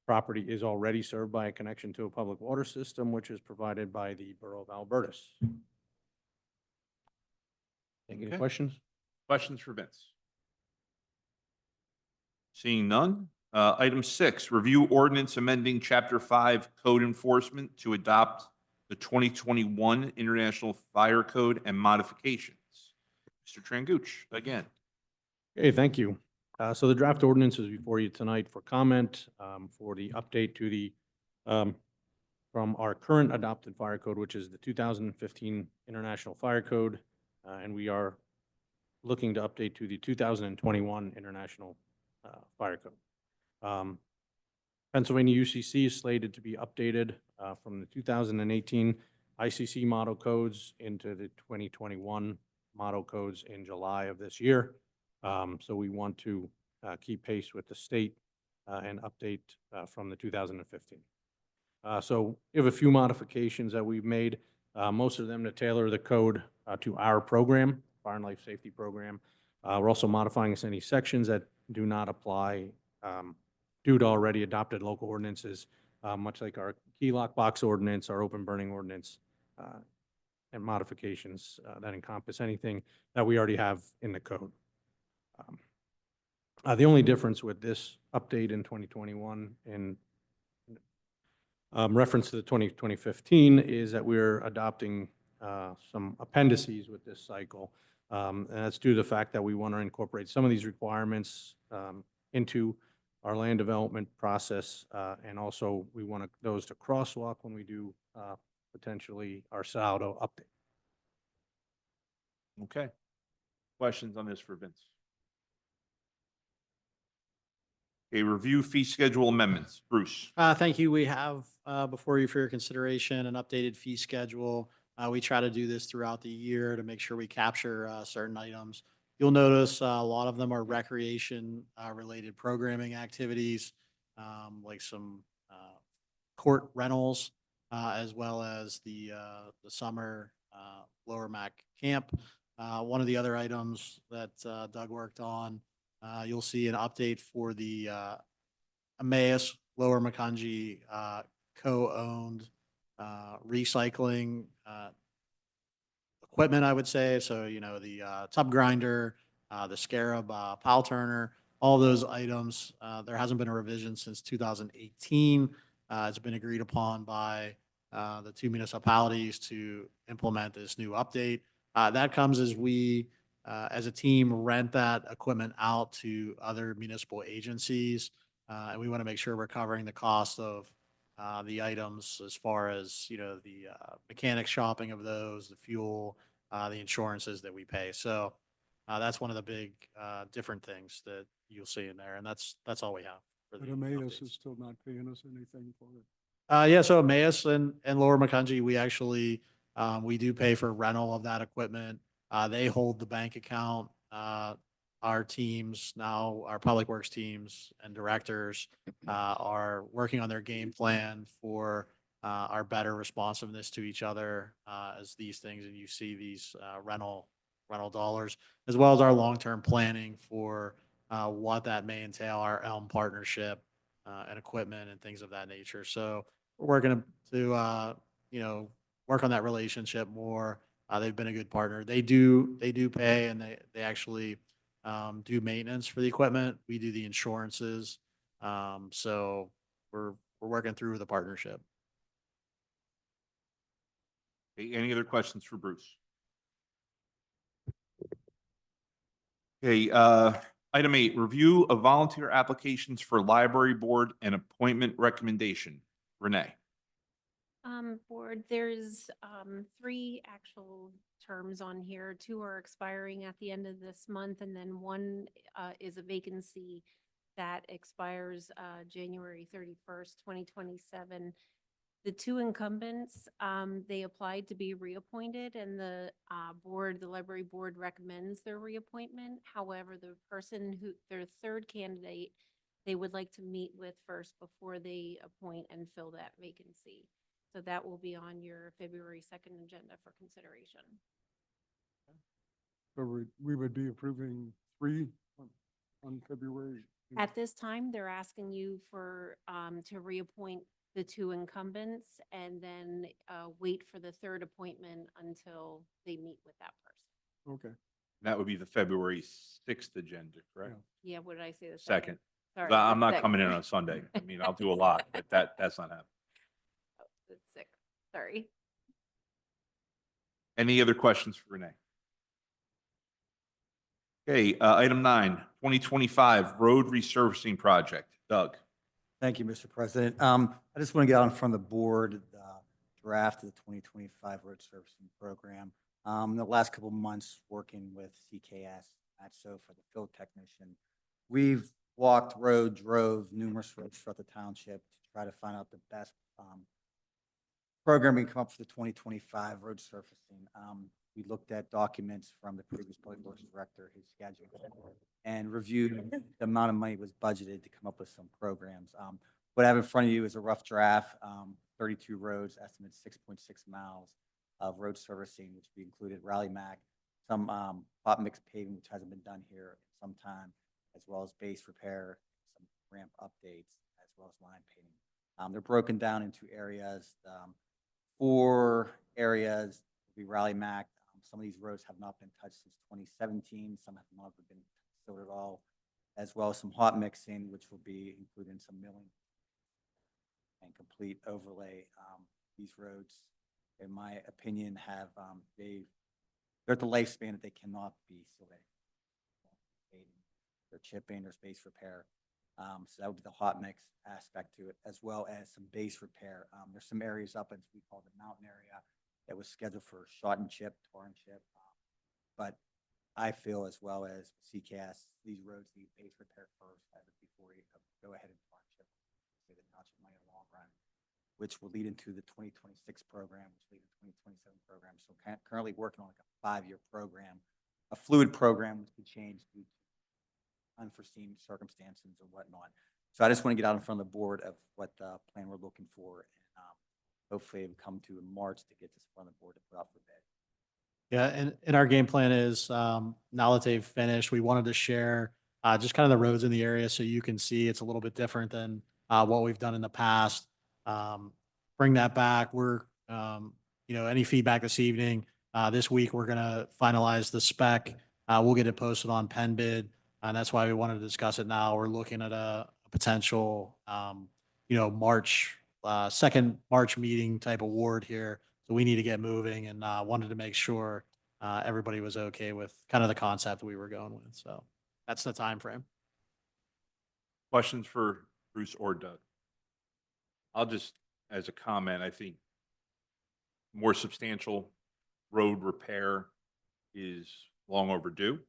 Property is already served by a connection to a public water system, which is provided by the Borough of Albertus. Any Okay. questions? Questions for Vince? Seeing none. Item 6, review ordinance amending Chapter 5 Code Enforcement to adopt the 2021 International Fire Code and modifications. Mr. Tranguch, again. Okay, thank you. So the draft ordinance is before you tonight for comment, for the update to the, from our current adopted fire code, which is the 2015 International Fire Code, and we are looking to update to the 2021 International Fire Code. Pennsylvania UCC is slated to be updated from the 2018 ICC model codes into the 2021 model codes in July of this year. So we want to keep pace with the state and update from the 2015. So we have a few modifications that we've made, most of them to tailor the code to our program, Fire and Life Safety Program. We're also modifying any sections that do not apply due to already adopted local ordinances, much like our key lockbox ordinance, our open burning ordinance, and modifications that encompass anything that we already have in the code. The only difference with this update in 2021 in reference to the 2015 is that we're adopting some appendices with this cycle. And that's due to the fact that we want to incorporate some of these requirements into our land development process. And also we want those to crosswalk when we do potentially our Saldo update. Okay. Questions on this for Vince? A review fee schedule amendments. Bruce. Thank you. We have before you for your consideration an updated fee schedule. We try to do this throughout the year to make sure we capture certain items. You'll notice a lot of them are recreation related programming activities, like some court rentals, as well as the summer Lower Mac camp. One of the other items that Doug worked on, you'll see an update for the Emmaus Lower Macungie co-owned recycling equipment, I would say. So, you know, the tub grinder, the Scarab pile turner, all those items. There hasn't been a revision since 2018. It's been agreed upon by the two municipalities to implement this new update. That comes as we, as a team, rent that equipment out to other municipal agencies. And we want to make sure we're covering the cost of the items as far as, you know, the mechanic shopping of those, the fuel, the insurances that we pay. So that's one of the big different things that you'll see in there. And that's all we have. For But the Emmaus updates. is still not paying us anything for it. Yeah, so Emmaus and Lower Macungie, we actually, we do pay for rental of that equipment. They hold the bank account. Our teams now, our public works teams and directors are working on their game plan for our better responsiveness to each other as these things, and you see these rental dollars, as well as our long-term planning for what that may entail, our Elm partnership and equipment and things of that nature. So we're working to you know, work on that relationship more. They've been a good partner. They do pay, and they actually do maintenance for the equipment. We do the insurances. So we're working through the partnership. Okay, any other questions for Bruce? Okay, item 8, review of volunteer applications for library board and appointment recommendation. Renee. Board, there's, 3 actual terms on here. 2 are expiring at the end of this month, and then 1, is a vacancy that expires, January 31st, 2027. The 2 incumbents, they applied to be reappointed, and the library board recommends their reappointment. However, the person their third candidate, they would like to meet with first before they appoint and fill that vacancy. So that will be on your February 2nd agenda for consideration. So we would be approving 3 on February. At this time, they're asking you for, to reappoint the 2 incumbents and then wait for the third appointment until they meet with that person. Okay. That would be the February 6th agenda, correct? Yeah, what did I say? The Second. Sorry. I'm the not sixth. coming in on Sunday. I mean, I'll do a lot, but that's not happening. Oh, the 6th, sorry. Any other questions for Renee? Okay, item 9, 2025 road resurfacing project. Doug. Thank you, Mr. President. I just want to get out in front of the board, the draft of the 2025 road servicing program. The last couple of months working with CKS, so for the field technician, we've walked drove numerous roads throughout the township to try to find out the best program we can come up for the 2025 road surfacing. We looked at documents from the previous public works director, his schedule, and reviewed the amount of money was budgeted to come up with some programs. What I have in front of you is a rough draft, 32 roads, estimated 6.6 miles of road servicing, which we included Rally Mac, some hot mix paving, which hasn't been done here in some time, as well as base repair, some ramp updates, as well as line painting. They're broken down into areas. 4 areas will be Rally Mac. Some of these roads have not been touched since 2017. Some have not been filled at all, as well as some hot mixing, which will be including some milling and complete overlay. These roads, in my opinion, have they're at the lifespan that they cannot be sealed. They're chipping, there's base repair. So that would be the hot mix aspect to it, as well as some base repair. There's some areas up in we call the mountain area that was scheduled for shot and chip, tar and chip. But I feel, as well as CCAS, these roads need base repair first before you go ahead and tar and chip. Save the township money in the long run, which will lead into the 2026 program, which will lead to the 2027 program. So currently working on like a 5-year program, a fluid program, which could change due to unforeseen circumstances or whatnot. So I just want to get out in front of the board of what plan we're looking for, and hopefully it'll come to in March to get this in front of the board to put out for bid. Yeah, and our game plan is, now that they've finished, we wanted to share just kind of the roads in the area so you can see it's a little bit different than what we've done in the past. Bring that back. We're, any feedback this evening. This week, we're going to finalize the spec. We'll get it posted on Penn Bid, and that's why we wanted to discuss it now. We're looking at a potential, March, second March meeting type award here. So we need to get moving, and wanted to make sure everybody was okay with kind of the concept we were going with. So that's the time frame. Questions for Bruce or Doug? I'll just, as a comment, I think more substantial road repair is long overdue.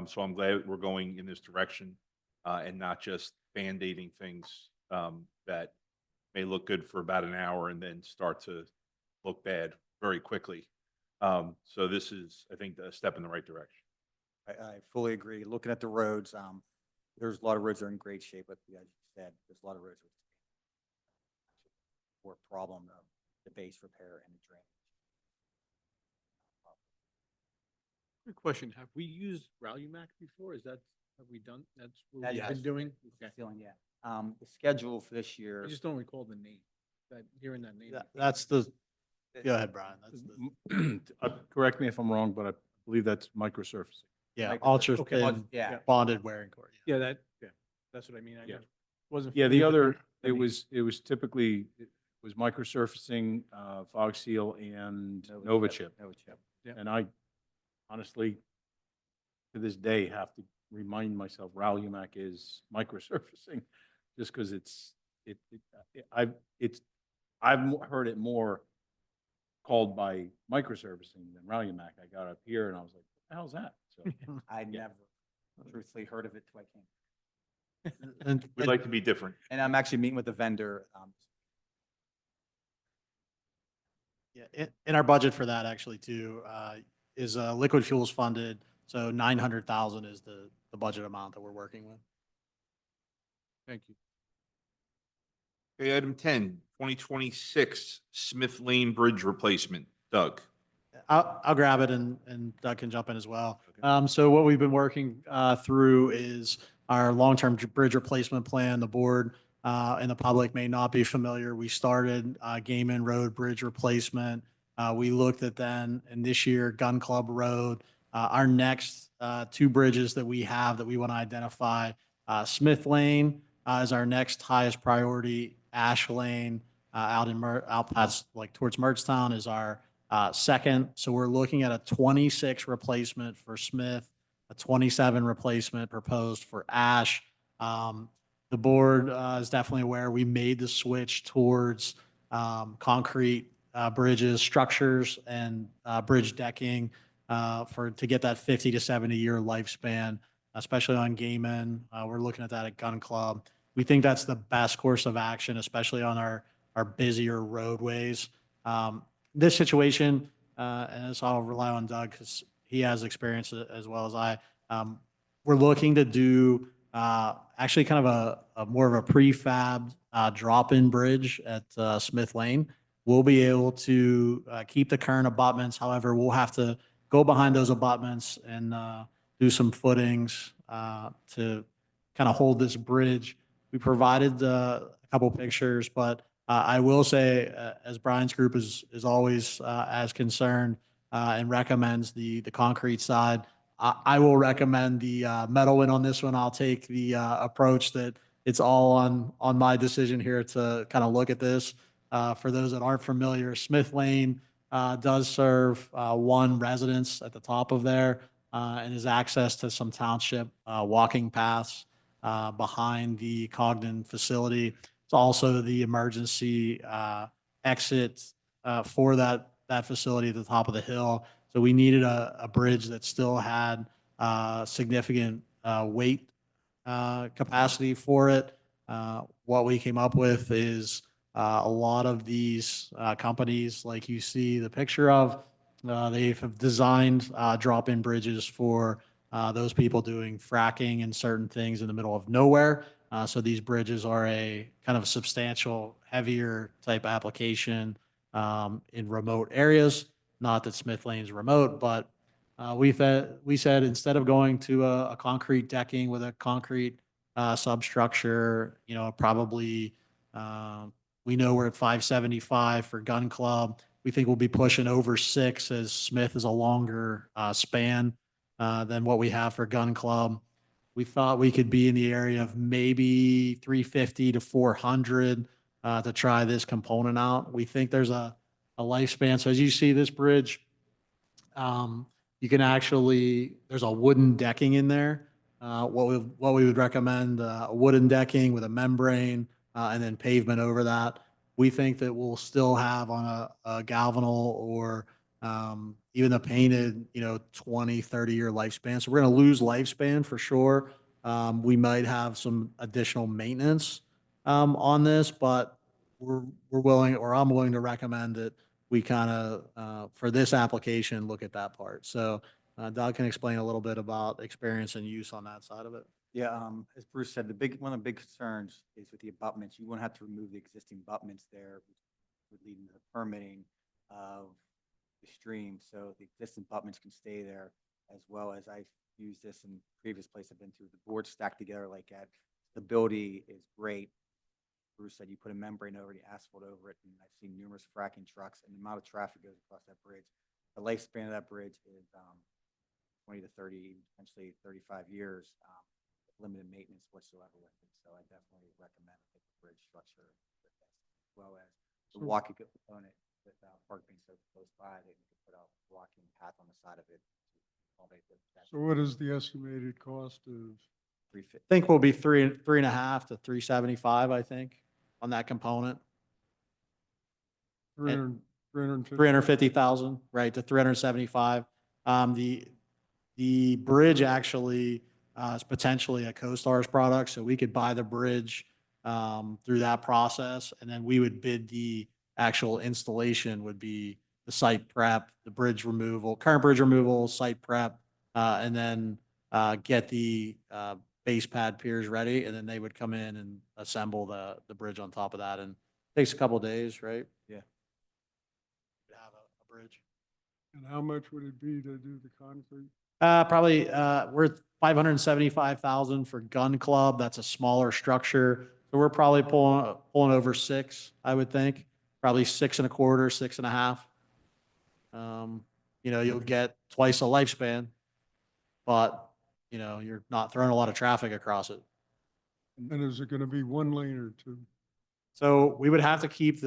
So I'm glad we're going in this direction and not just Band-Aiding things that may look good for about an hour and then start to look bad very quickly. So this is, I think, a step in the right direction. I fully agree. Looking at the roads, there's a lot of roads that are in great shape, but as you said, there's a lot of roads with for problem of the base repair and the drainage. Good question. Have we used RaluMac before? Have we done, that's what That we've is- been doing? Okay. Feeling, yeah. The schedule for this year. I just don't recall the name, hearing that name. That's the, go ahead, Brian. That's the, Correct me if I'm wrong, but I believe that's microsurfacing. yeah, Like- ultra Okay. thin Yeah. bonded wearing cord. Yeah. Yeah, that's what I mean. I Yeah. just wasn't. Yeah, the familiar with other, the it name. was typically, it was microsurfacing, fog seal and Nova Chip. Nova chip. Yeah. And I honestly, to this day have to remind myself Ralliumac is microsurfacing, just because heard it more called by microsurfacing than Ralliumac. I got up here and I was like, what the hell's that? So I never truthfully heard of it till I came. We'd like to be different. And I'm actually meeting with the vendor. Yeah, in our budget for that actually too, is liquid fuels funded. So 900,000 is the budget amount that we're working with. thank you. Okay, item 10, 2026 Smith Lane Bridge replacement. Doug. I'll grab it and Doug can jump in as well. So what we've been working through is our long-term bridge replacement plan. The board and the public may not be familiar. We started Gaiman Road Bridge replacement. We looked at then, and this year, Gun Club Road. Our next two bridges that we have that we want to identify, Smith Lane is our next highest priority. Ash Lane out past like towards Mertztown is our second. So we're looking at a 26 replacement for Smith, a 27 replacement proposed for Ash. The board is definitely aware we made the switch towards concrete bridges, structures, and bridge decking to get that 50 to 70-year lifespan, especially on Gaiman. We're looking at that at Gun Club. We think that's the best course of action, especially on our busier roadways. This situation, and this I'll rely on Doug because he has experience as well as I. We're looking to do actually kind of a more of a prefab drop-in bridge at Smith Lane. We'll be able to keep the current abutments. However, we'll have to go behind those abutments and do some footings to kind of hold this bridge. We provided a couple pictures, but I will say, as Brian's group is always as concerned and recommends the concrete side, I will recommend the metal one on this one. I'll take the approach that it's all on my decision here to kind of look at this. For those that aren't familiar, Smith Lane does serve one residence at the top of there and is access to some township walking paths behind the Cogden facility. It's also the emergency exit for that facility at the top of the hill. So we needed a bridge that still had significant weight capacity for it. What we came up with is a lot of these companies, like you see the picture of, they have designed drop-in bridges for those people doing fracking and certain things in the middle of nowhere. So these bridges are a kind of substantial, heavier type application in remote areas. Not that Smith Lane's remote, but we said instead of going to a concrete decking with a concrete substructure, probably we know we're at 575 for Gun Club. We think we'll be pushing over 6 as Smith is a longer span than what we have for Gun Club. We thought we could be in the area of maybe 350 to 400 to try this component out. We think there's a lifespan. So as you see this bridge, you can actually, there's a wooden decking in there. What we would recommend, a wooden decking with a membrane and then pavement over that. We think that we'll still have on a galvanal or even a painted, 20, 30-year lifespan. So we're going to lose lifespan for sure. We might have some additional maintenance on this, but we're willing, or I'm willing to recommend that we kind of, for this application, look at that part. So Doug can explain a little bit about experience and use on that side of it. Yeah, as Bruce said, one of the big concerns is with the abutments. You won't have to remove the existing abutments there, which would lead into the permitting of the stream. So the existing abutments can stay there, as well as I've used this in previous place I've been to. The boards stacked together like that. Stability is great. Bruce said you put a membrane over the asphalt over it, and I've seen numerous fracking trucks, and the amount of traffic goes across that bridge. The lifespan of that bridge is 20 to 30, potentially 35 years. Limited maintenance whatsoever with it. So I definitely recommend the bridge structure with this, as well as the walking component with park being so close by that you can put a walking path on the side of it. So what is the estimated cost of, I think we'll be 3.5 to 375, I think, on that component. 350? 350,000, right, to 375. The bridge actually is potentially a CoStar's product, so we could buy the bridge through that process, and then we would bid the actual installation would be the site prep, the bridge removal, current bridge removal, site prep, and then get the base pad piers ready, and then they would come in and assemble the bridge on top of that, and takes a couple of days, right? Yeah. Have a bridge. And how much would it be to do the concrete? Probably, we're 575,000 for Gun Club. That's a smaller structure. So we're probably pulling over 6, I would think. Probably 6.25, 6.5. You'll get twice a lifespan, but, you're not throwing a lot of traffic across it. And is it gonna be 1 lane or 2? So we would have to keep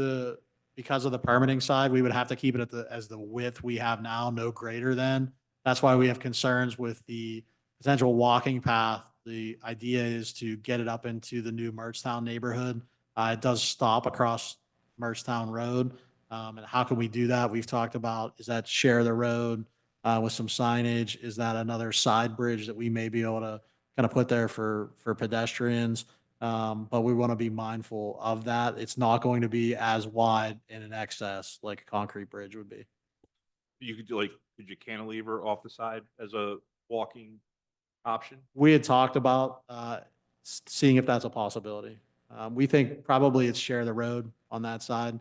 because of the permitting side, we would have to keep it as the width we have now, no greater than. That's why we have concerns with the potential walking path. The idea is to get it up into the new Mertztown neighborhood. It does stop across Mertztown Road. And how can we do that? We've talked about, is that share the road with some signage? Is that another side bridge that we may be able to kind of put there for pedestrians? But we want to be mindful of that. It's not going to be as wide in an excess like a concrete bridge would be. You could do could you cantilever off the side as a walking option? We had talked about seeing if that's a possibility. We think probably it's share the road on that side.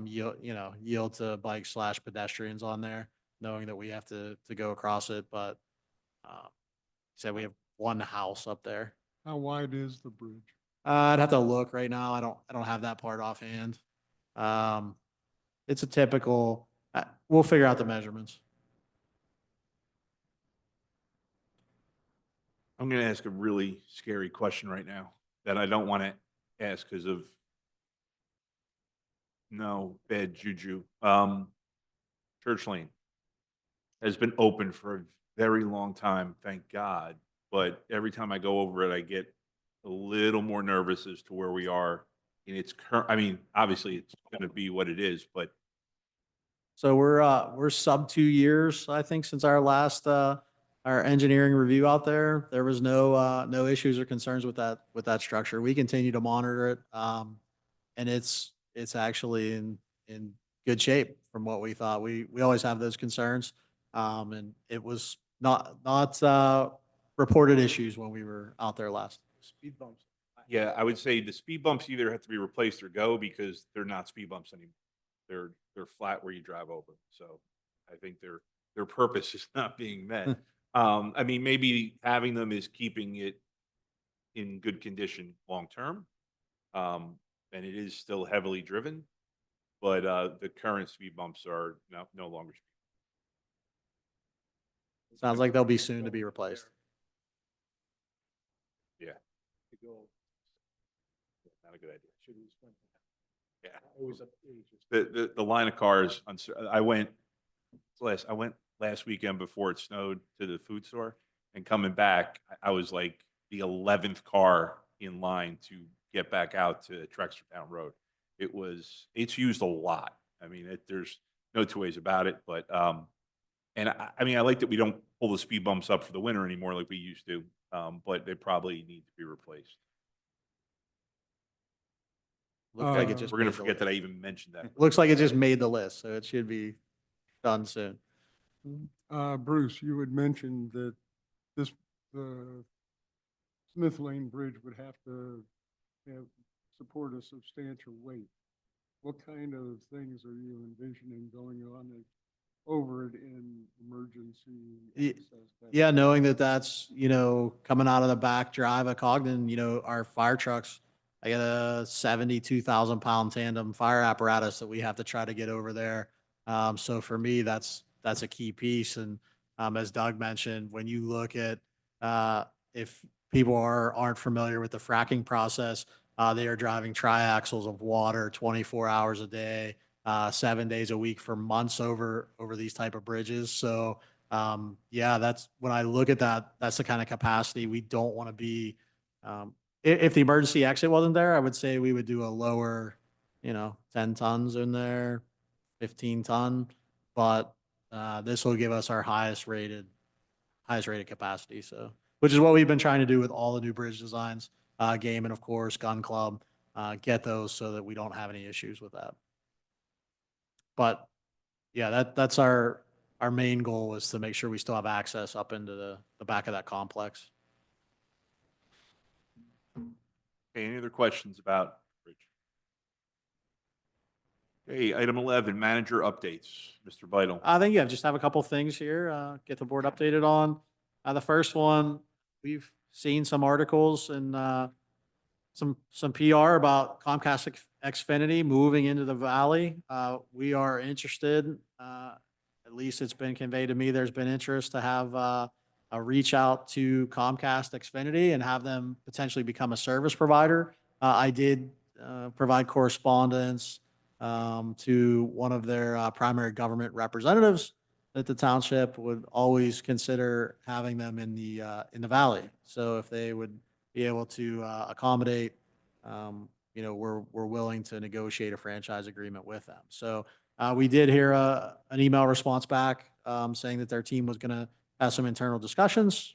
Yield to bikes / pedestrians on there, knowing that we have to go across it. But said we have one house up there. How wide is the bridge? I'd have to look right now. I don't have that part offhand. It's a typical, we'll figure out the measurements. I'm going to ask a really scary question right now that I don't want to ask because of bad juju. Church Lane has been open for a very long time, thank God. But every time I go over it, I get a little more nervous as to where we are in its current. I mean, obviously, it's going to be what it is, but So we're sub 2 years, I think, since our last our engineering review out there. There was no issues or concerns with that structure. We continue to monitor it, and it's actually in good shape from what we thought. We always have those concerns, and it was not reported issues when we were out there last. Speed bumps. yeah, I would say the speed bumps either have to be replaced or go because they're not speed bumps anymore. They're flat where you drive over. So I think their purpose is not being met. I mean, maybe having them is keeping it in good condition long term. And it is still heavily driven, but the current speed bumps are no longer. Sounds like they'll be soon to be replaced. Yeah. Not a good idea. Yeah. The line of cars, I went last weekend before it snowed to the food store, and coming back, I was like the 11th car in line to get back out to Trexlertown Road. It's used a lot. I mean, there's no two ways about it, but, and I mean, I like that we don't pull the speed bumps up for the winter anymore like we used to, but they probably need to be replaced. Looks like it just We're going made to the forget that I list. even mentioned that. Looks like it just made the list, so it should be done soon. Bruce, you had mentioned that the Smith Lane Bridge would have to support a substantial weight. What kind of things are you envisioning going on over it in emergency access? Yeah, knowing that's, coming out of the back drive of Cogden, our fire trucks, I got a 72,000-pound tandem fire apparatus that we have to try to get over there. So for me, that's a key piece. And as Doug mentioned, when you look at if people aren't familiar with the fracking process, they are driving triaxles of water 24 hours a day, 7 days a week for months over these type of bridges. So Yeah, that's, when I look at that, that's the kind of capacity we don't want to be. If the emergency exit wasn't there, I would say we would do a lower, 10 tons in there, 15 ton. But, this will give us our highest rated capacity. So, which is what we've been trying to do with all the new bridge designs, game and of course gun club, get those so that we don't have any issues with that. But yeah, that's our main goal is to make sure we still have access up into the back of that complex. Okay, any other questions about bridge? Okay, item 11, manager updates. Mr. Vital. I think, yeah, just have a couple things here, get the board updated on. The first one, we've seen some articles and, some PR about Comcast Xfinity moving into the valley. We are interested, at least it's been conveyed to me, there's been interest to have, a reach out to Comcast Xfinity and have them potentially become a service provider. I did, provide correspondence, to one of their, primary government representatives that the township would always consider having them in the valley. So if they would be able to, accommodate, we're willing to negotiate a franchise agreement with them. So, we did hear an email response back, saying that their team was going to have some internal discussions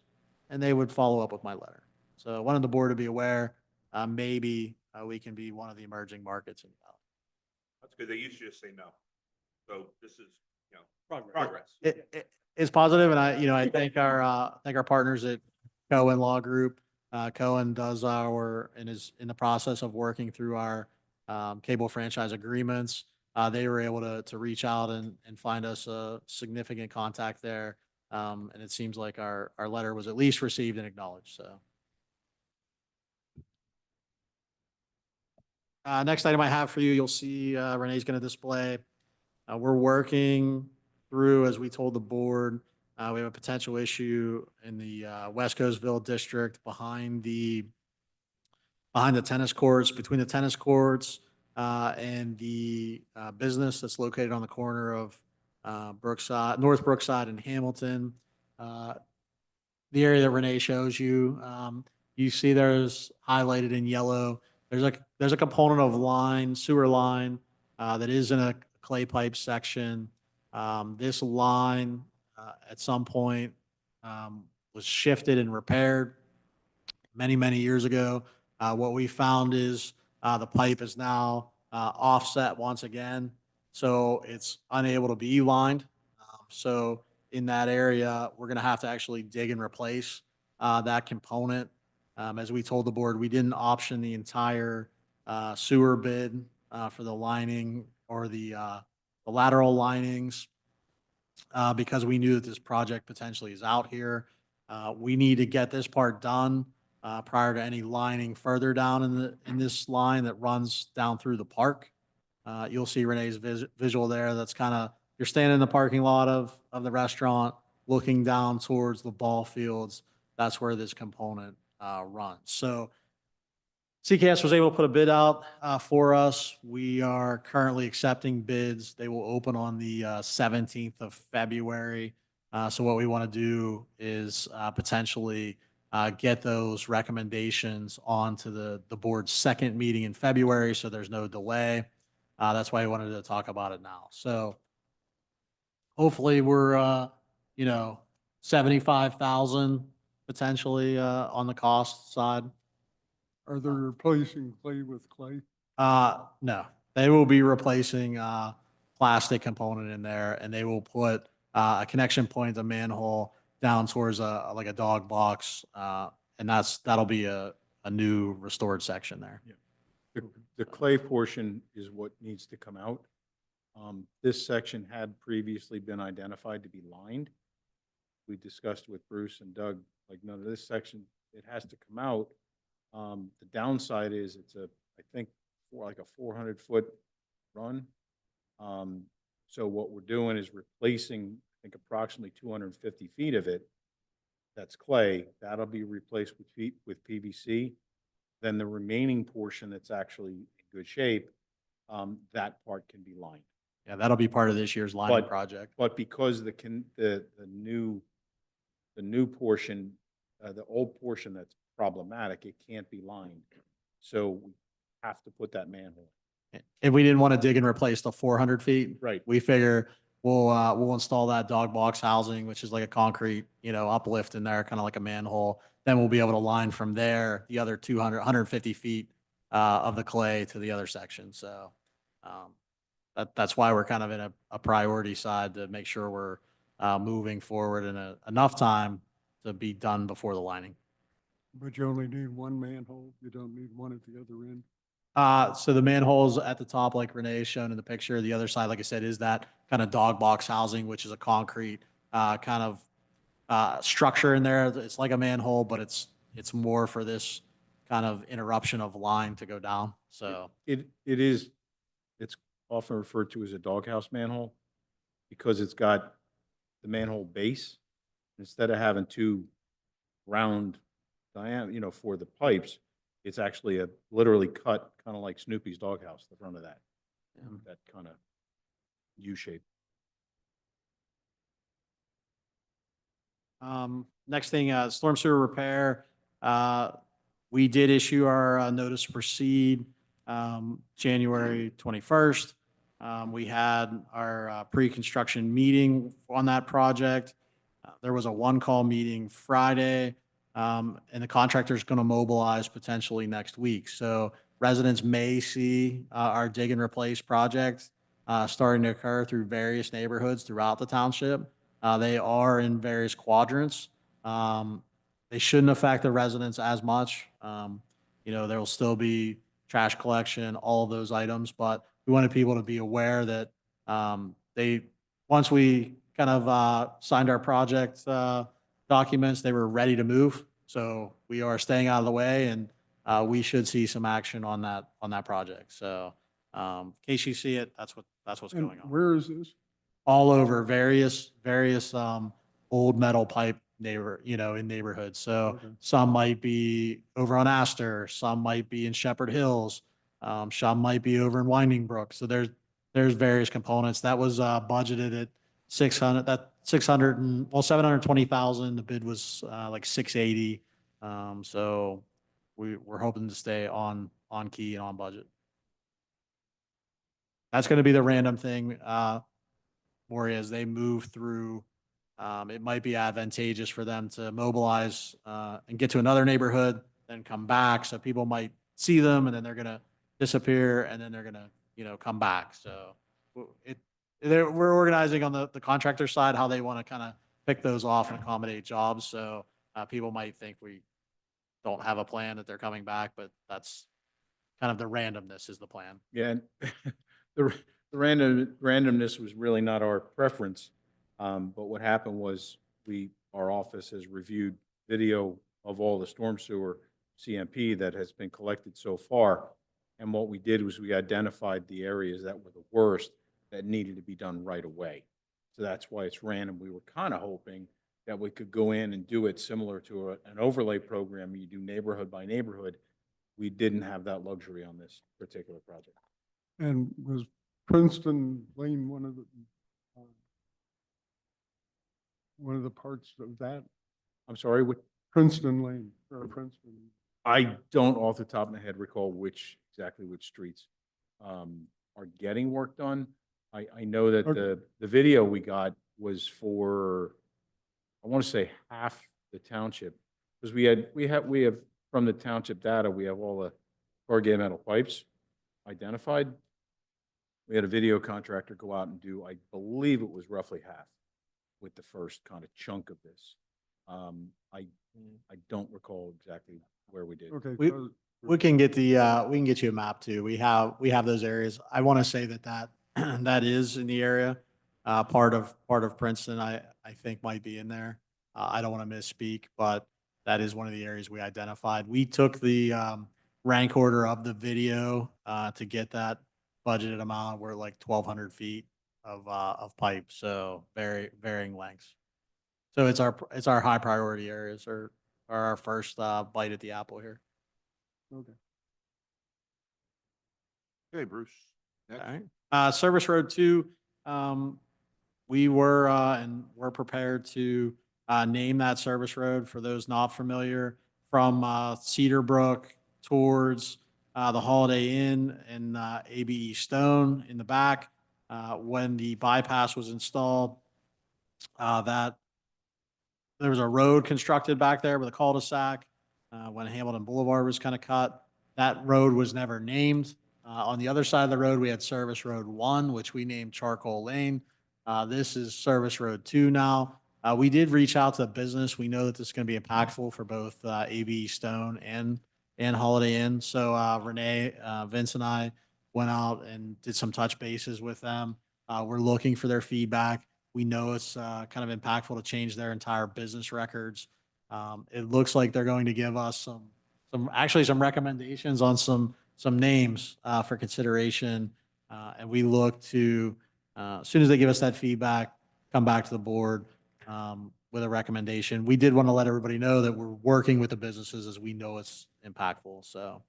and they would follow up with my letter. So I wanted the board to be aware, maybe, we can be one of the emerging markets in the valley. That's good. They used to just say no. So this is, progress. It's positive, and I thank our partners at Cohen Law Group. Cohen does and is in the process of working through our, cable franchise agreements. They were able to reach out and find us a significant contact there. And it seems like our letter was at least received and acknowledged, so. Next item I have for you, you'll see, Renee's going to display. We're working through, as we told the board, we have a potential issue in the, West Coastville district behind the tennis courts, between the tennis courts, and the, business that's located on the corner of, North Brookside and Hamilton. The area that Renee shows you, you see there's highlighted in yellow. There's a component of sewer line, that is in a clay pipe section. This line, at some point, was shifted and repaired many, many years ago. What we found is, the pipe is now, offset once again, so it's unable to be lined. So in that area, we're going to have to actually dig and replace, that component. As we told the board, we didn't option the entire, sewer bid, for the lining or the lateral linings, because we knew that this project potentially is out here. We need to get this part done, prior to any lining further down in this line that runs down through the park. You'll see Renee's visual there. That's kind of, you're standing in the parking lot of the restaurant, looking down towards the ball fields. That's where this component, runs. So CKS was able to put a bid out, for us. We are currently accepting bids. They will open on the 17th of February. So what we want to do is, potentially, get those recommendations onto the board's second meeting in February, so there's no delay. That's why I wanted to talk about it now. So hopefully we're, 75,000 potentially, on the cost side. Are they replacing clay with clay? No, they will be replacing, plastic component in there, and they will put, a connection point at the manhole down towards like a dog box. And that'll be a new restored section there. The clay portion is what needs to come out. This section had previously been identified to be lined. We discussed with Bruce and Doug, like, no, this section, it has to come out. The downside is I think, like a 400-foot run. So what we're doing is replacing, I think, approximately 250 feet of it. That's clay. That'll be replaced with PVC. Then the remaining portion that's actually in good shape, that part can be lined. Yeah, that'll be part of this year's lining But- project. But because the new portion, the old portion that's problematic, it can't be lined. So we have to put that manhole. If we didn't want to dig and replace the 400 feet, Right. we figure we'll install that dog box housing, which is like a concrete, uplift in there, kind of like a manhole. Then we'll be able to line from there the other 150 feet of the clay to the other section. So that's why we're kind of in a priority side to make sure we're moving forward in enough time to be done before the lining. But you only need one manhole, you don't need one at the other end. So the manholes at the top, like Renee is shown in the picture, the other side, like I said, is that kind of dog box housing, which is a concrete kind of structure in there. It's like a manhole, but it's more for this kind of interruption of line to go down. So It's often referred to as a doghouse manhole because it's got the manhole base. Instead of having two round diameter, for the pipes, it's actually literally cut, kind of like Snoopy's doghouse, the front of that. That kind of U shape. Next thing, storm sewer repair. We did issue our notice to proceed January 21st. We had our pre-construction meeting on that project. There was a one-call meeting Friday, and the contractor's going to mobilize potentially next week. So residents may see our dig and replace project starting to occur through various neighborhoods throughout the township. They are in various quadrants. They shouldn't affect the residents as much. There will still be trash collection, all of those items, but we wanted people to be aware that once we kind of signed our project documents, they were ready to move. So we are staying out of the way, and we should see some action on that project. So in case you see it, that's what's And going on. where is this? All over various old metal pipe in neighborhoods. So Okay. some might be over on Astor, some might be in Shepherd Hills, some might be over in Winding Brook. So there's various components. That was budgeted at 720,000. The bid was like 680. So we're hoping to stay on key and on budget. That's going to be the random thing. More as they move through, it might be advantageous for them to mobilize and get to another neighborhood, then come back. So people might see them, and then they're going to disappear, and then they're going to, come back. So we're organizing on the contractor side how they want to kind of pick those off and accommodate jobs. So people might think we don't have a plan that they're coming back, but that's kind of the randomness is the plan. Yeah, and the randomness was really not our preference. But what happened was our office has reviewed video of all the storm sewer CMP that has been collected so far. And what we did was we identified the areas that were the worst that needed to be done right away. So that's why it's random. We were kind of hoping that we could go in and do it similar to an overlay program. You do neighborhood by neighborhood. We didn't have that luxury on this particular project. And was Princeton Lane one of the parts of that? I'm sorry, Princeton Lane, or Princeton? I don't off the top of my head recall exactly which streets are getting work done. I know that Okay. the video we got was for, I want to say half the township. Because we have from the township data, we have all the corrugated metal pipes identified. We had a video contractor go out and do, I believe it was roughly half with the first kind of chunk of this. I don't recall exactly where we did. Okay. We- so- We can get we can get you a map too. We have those areas. I want to say that that is in the area. Part of Princeton, I think might be in there. I don't want to misspeak, but that is one of the areas we identified. We took the rank order of the video to get that budgeted amount. We're like 1,200 feet of pipe, so varying lengths. So it's our high priority areas or our first bite at the apple here. Okay. Okay, Bruce. Next. All right. Service Road 2, we were, and we're prepared to, name that service road for those not familiar from, Cedar Brook towards, the Holiday Inn and, ABE Stone in the back. When the bypass was installed, that there was a road constructed back there with a cul-de-sac, when Hamilton Boulevard was kind of cut. That road was never named. On the other side of the road, we had Service Road 1, which we named Charcoal Lane. This is Service Road 2 now. We did reach out to the business. We know that this is going to be impactful for both AB Stone and Holiday Inn. So Renee, Vince, and I went out and did some touch bases with them. We're looking for their feedback. We know it's kind of impactful to change their entire business records. It looks like they're going to give us some recommendations on some names for consideration. And we look to, as soon as they give us that feedback, come back to the board with a recommendation. We did want to let everybody know that we're working with the businesses as we know it's impactful. So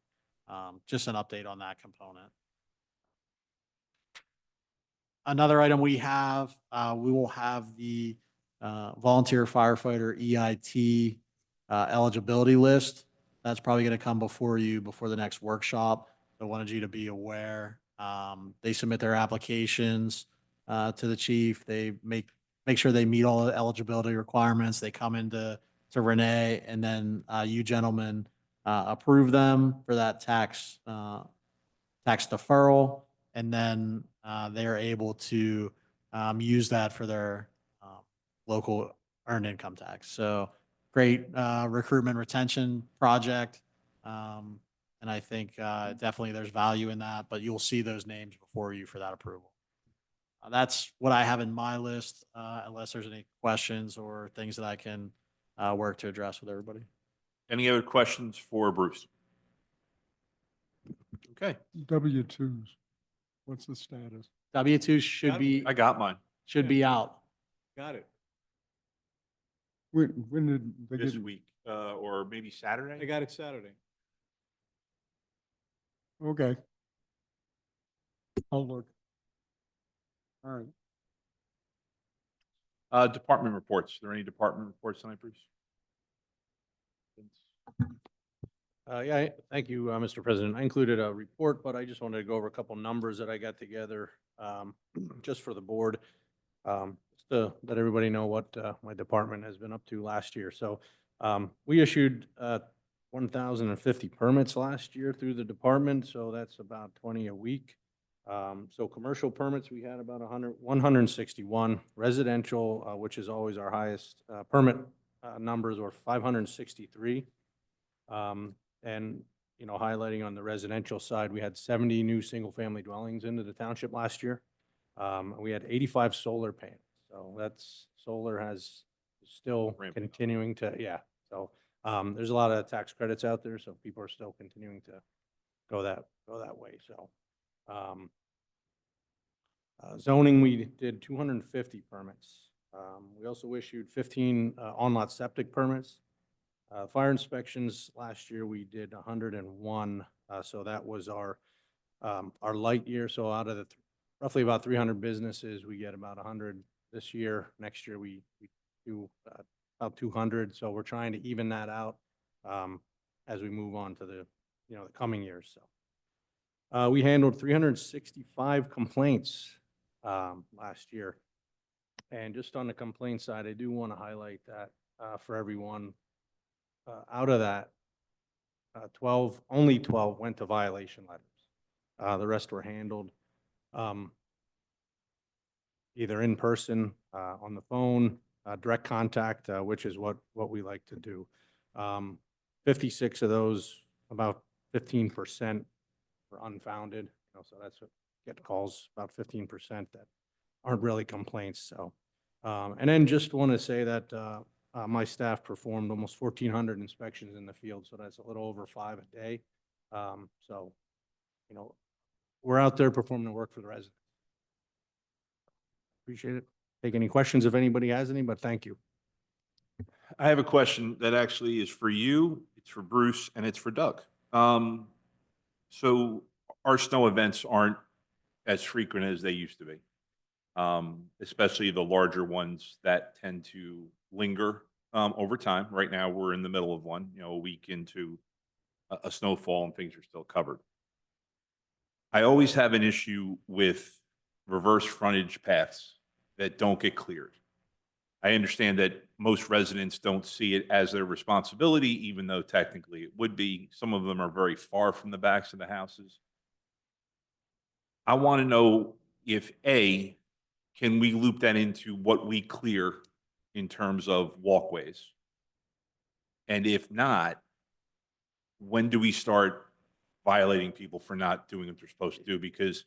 just an update on that component. Another item we have, we will have the volunteer firefighter EIT eligibility list. That's probably going to come before you before the next workshop. I wanted you to be aware. They submit their applications to the chief. They make sure they meet all the eligibility requirements. They come into Renee, and then you gentlemen approve them for that tax deferral, and then they are able to use that for their local earned income tax. So great recruitment retention project. And I think definitely there's value in that, but you'll see those names before you for that approval. That's what I have in my list, unless there's any questions or things that I can work to address with everybody. Any other questions for Bruce? Okay. W-2s, what's the status? W-2 should Got it. be I got mine out. Got it. When did they this get? week, or maybe Saturday. I got it Saturday. Okay. I'll look. All right. Department reports. Are there any department reports tonight, Bruce? Yeah, thank you, Mr. President. I included a report, but I just wanted to go over a couple numbers that I got together just for the board, just to let everybody know what my department has been up to last year. So we issued 1,050 permits last year through the department, so that's about 20 a week. So commercial permits, we had about 161. Residential, which is always our highest permit numbers, were 563. And, you know, highlighting on the residential side, we had 70 new single-family dwellings into the township last year. We had 85 solar panels. So that's, solar has still Ramping up. continuing to, yeah. So there's a lot of tax credits out there, so people are still continuing to go that way. So zoning, we did 250 permits. We also issued 15 on-lot septic permits. Fire inspections last year, we did 101. So that was our light year. So out of the roughly about 300 businesses, we get about 100 this year. Next year, we do about 200. So we're trying to even that out as we move on to the coming years. So we handled 365 complaints last year. And just on the complaint side, I do want to highlight that for everyone. Out of that, only 12 went to violation letters. The rest were handled either in person, on the phone, direct contact, which is what we like to do. 56 of those, about 15% were unfounded. So that's what get calls, about 15% that aren't really complaints. So, and then just want to say that my staff performed almost 1,400 inspections in the field, so that's a little over 5 a day. So, we're out there performing work for the residents. Appreciate it. Take any questions if anybody has any, but thank you. I have a question that actually is for you, it's for Bruce, and it's for Doug. So our snow events aren't as frequent as they used to be. Especially the larger ones that tend to linger over time. Right now, we're in the middle of one, a week into a snowfall and things are still covered. I always have an issue with reverse frontage paths that don't get cleared. I understand that most residents don't see it as their responsibility, even though technically it would be. Some of them are very far from the backs of the houses. I want to know if A, can we loop that into what we clear in terms of walkways? And if not, when do we start violating people for not doing what they're supposed to do? Because,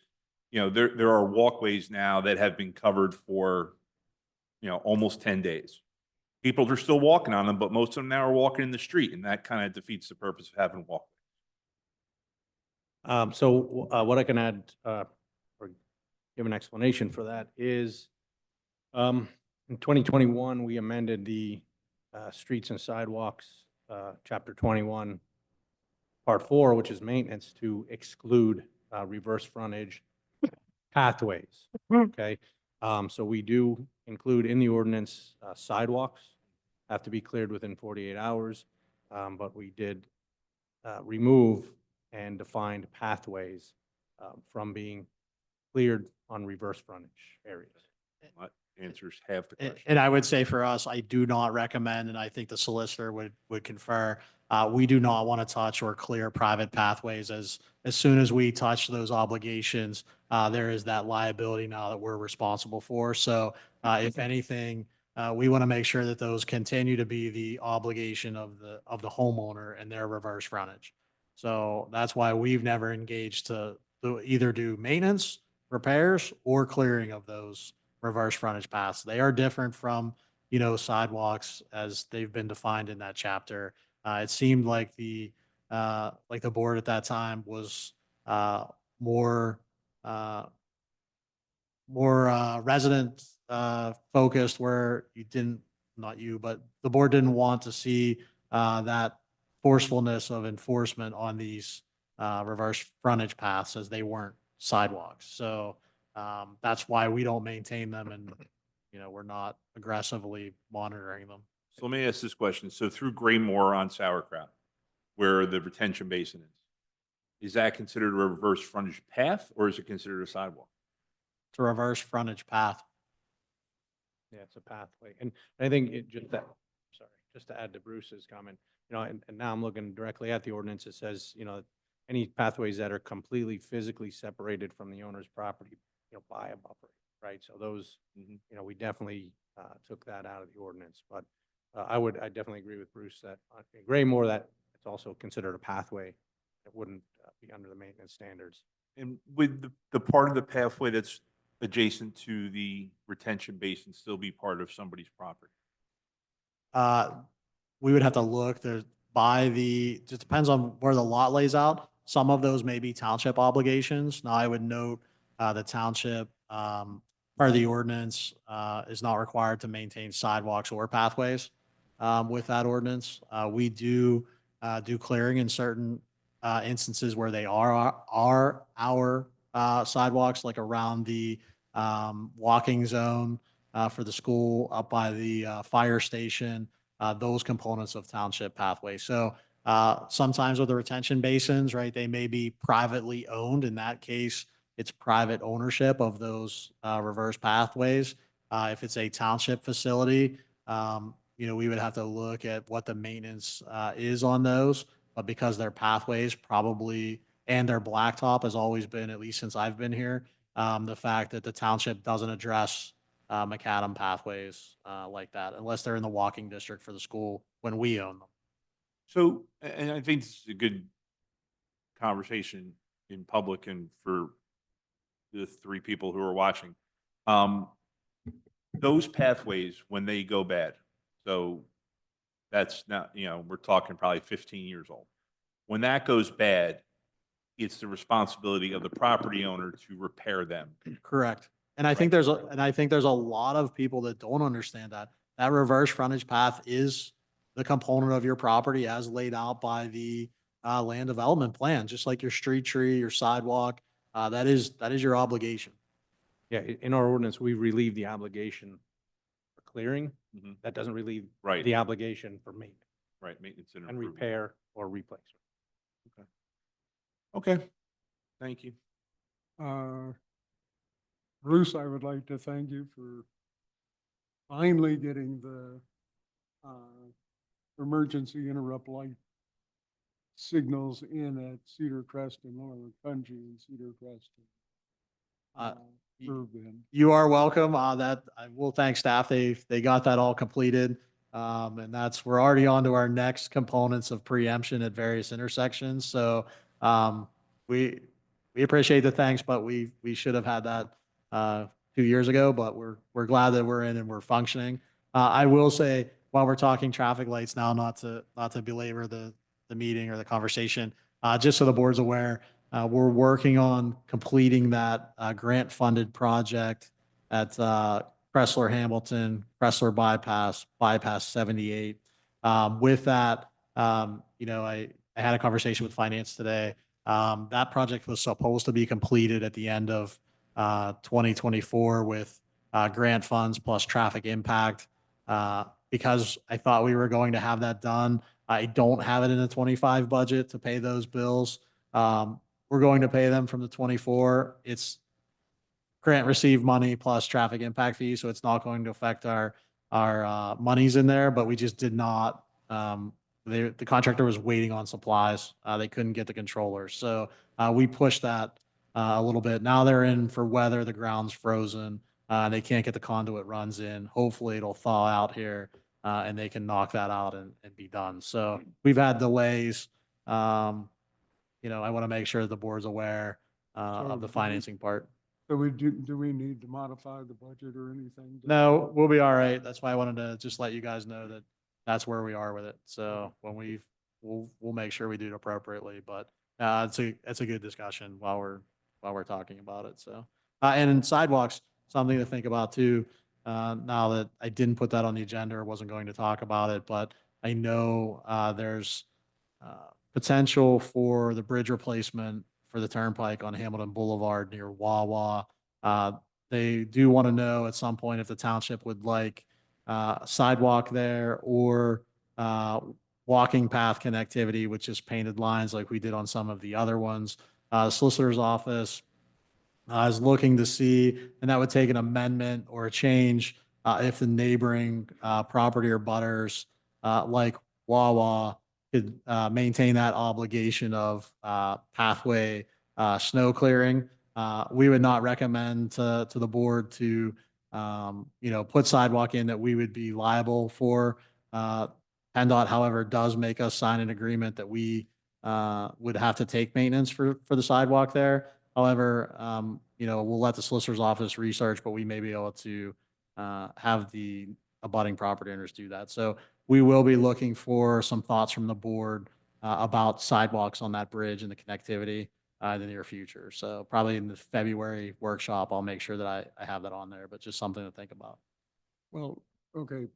there are walkways now that have been covered for, almost 10 days. People are still walking on them, but most of them now are walking in the street, and that kind of defeats the purpose of having walkways. What I can add, or give an explanation for that is, in 2021, we amended the Streets and Sidewalks, Chapter 21, Part 4, which is maintenance, to exclude reverse frontage pathways. Okay? So we do include in the ordinance sidewalks have to be cleared within 48 hours, but we did remove and defined pathways from being cleared on reverse frontage areas. That answers half the question. And I would say for us, I do not recommend, and I think the solicitor would confer, we do not want to touch or clear private pathways. As soon as we touch those obligations, there is that liability now that we're responsible for. So if anything, we want to make sure that those continue to be the obligation of the homeowner and their reverse frontage. So that's why we've never engaged to either do maintenance, repairs, or clearing of those reverse frontage paths. They are different from, sidewalks as they've been defined in that chapter. It seemed like the board at that time was more resident focused, where you didn't, not you, but the board didn't want to see that forcefulness of enforcement on these reverse frontage paths, as they weren't sidewalks. So that's why we don't maintain them, and we're not aggressively monitoring them. So let me ask this question. So through Graymore on Sauerkraut, where the retention basin is that considered a reverse frontage path, or is it considered a sidewalk? It's a reverse frontage path. Yeah, it's a pathway. And I think just to add to Bruce's comment, and now I'm looking directly at the ordinance. It says, any pathways that are completely physically separated from the owner's property, by a buffer, right? So those, we definitely took that out of the ordinance. But I definitely agree with Bruce that in Graymore, that it's also considered a pathway. It wouldn't be under the maintenance standards. And would the part of the pathway that's adjacent to the retention basin still be part of somebody's property? We would have to look there just depends on where the lot lays out. Some of those may be township obligations. Now, I would note the township, part of the ordinance, is not required to maintain sidewalks or pathways with that ordinance. We do clearing in certain instances where they are our sidewalks, like around the walking zone for the school, up by the fire station, those components of township pathways. So sometimes with the retention basins, right, they may be privately owned. In that case, it's private ownership of those reverse pathways. If it's a township facility, we would have to look at what the maintenance is on those. But because they're pathways, probably, and their blacktop has always been, at least since I've been here, the fact that the township doesn't address macadam pathways like that, unless they're in the walking district for the school when we own them. So, and I think this is a good conversation in public and for the three people who are watching. Those pathways, when they go bad, so that's not, we're talking probably 15 years old. When that goes bad, it's the responsibility of the property owner to repair them. Correct. And I think there's a lot of people that don't understand that reverse frontage path is the component of your property as laid out by the land development plan, just like your street tree, your sidewalk. that is your obligation. Yeah, in our ordinance, we relieve the obligation for clearing. Mhm. That doesn't relieve Right. the obligation for maintenance Right, maintenance and and improvement. repair or replace. Okay, thank you. Bruce, I would like to thank you for finally getting the emergency interrupt light signals in at Cedar Crest and Lower Country and Cedar Crest. Uh, Curve Bend. You are welcome. That I will thank staff. They got that all completed. And we're already on to our next components of preemption at various intersections. So, we appreciate the thanks, but we should have had that, 2 years ago, but we're glad that we're in and we're functioning. I will say, while we're talking traffic lights now, not to belabor the meeting or the conversation, just so the board's aware, we're working on completing that grant-funded project at Cressler Hamilton, Cressler Bypass 78. With that, I had a conversation with finance today. That project was supposed to be completed at the end of 2024 with grant funds plus traffic impact. Because I thought we were going to have that done, I don't have it in the 25 budget to pay those bills. We're going to pay them from the 24. It's grant received money plus traffic impact fee, so it's not going to affect our monies in there, but we just did not, the contractor was waiting on supplies. They couldn't get the controllers. So we pushed that a little bit. Now they're in for weather, the ground's frozen. They can't get the conduit runs in. Hopefully it'll thaw out here and they can knock that out and be done. So we've had delays. I want to make sure the board's aware of the financing part. So do we need to modify the budget or anything? No, we'll be all right. That's why I wanted to just let you guys know that that's where we are with it. So when we'll make sure we do it appropriately, but it's a good discussion while we're talking about it. So, and in sidewalks, something to think about too. Now that I didn't put that on the agenda or wasn't going to talk about it, but I know there's potential for the bridge replacement for the turnpike on Hamilton Boulevard near Wawa. They do want to know at some point if the township would like a sidewalk there or walking path connectivity with just painted lines like we did on some of the other ones. Solicitor's office is looking to see, and that would take an amendment or a change if the neighboring property or butters like Wawa could maintain that obligation of pathway snow clearing. We would not recommend to the board to, put sidewalk in that we would be liable for. PennDOT, however, does make us sign an agreement that we would have to take maintenance for the sidewalk there. However, we'll let the solicitor's office research, but we may be able to have the abutting property owners do that. So we will be looking for some thoughts from the board about sidewalks on that bridge and the connectivity in the near future. So probably in the February workshop, I'll make sure that I have that on there, but just something to think about. Well, okay.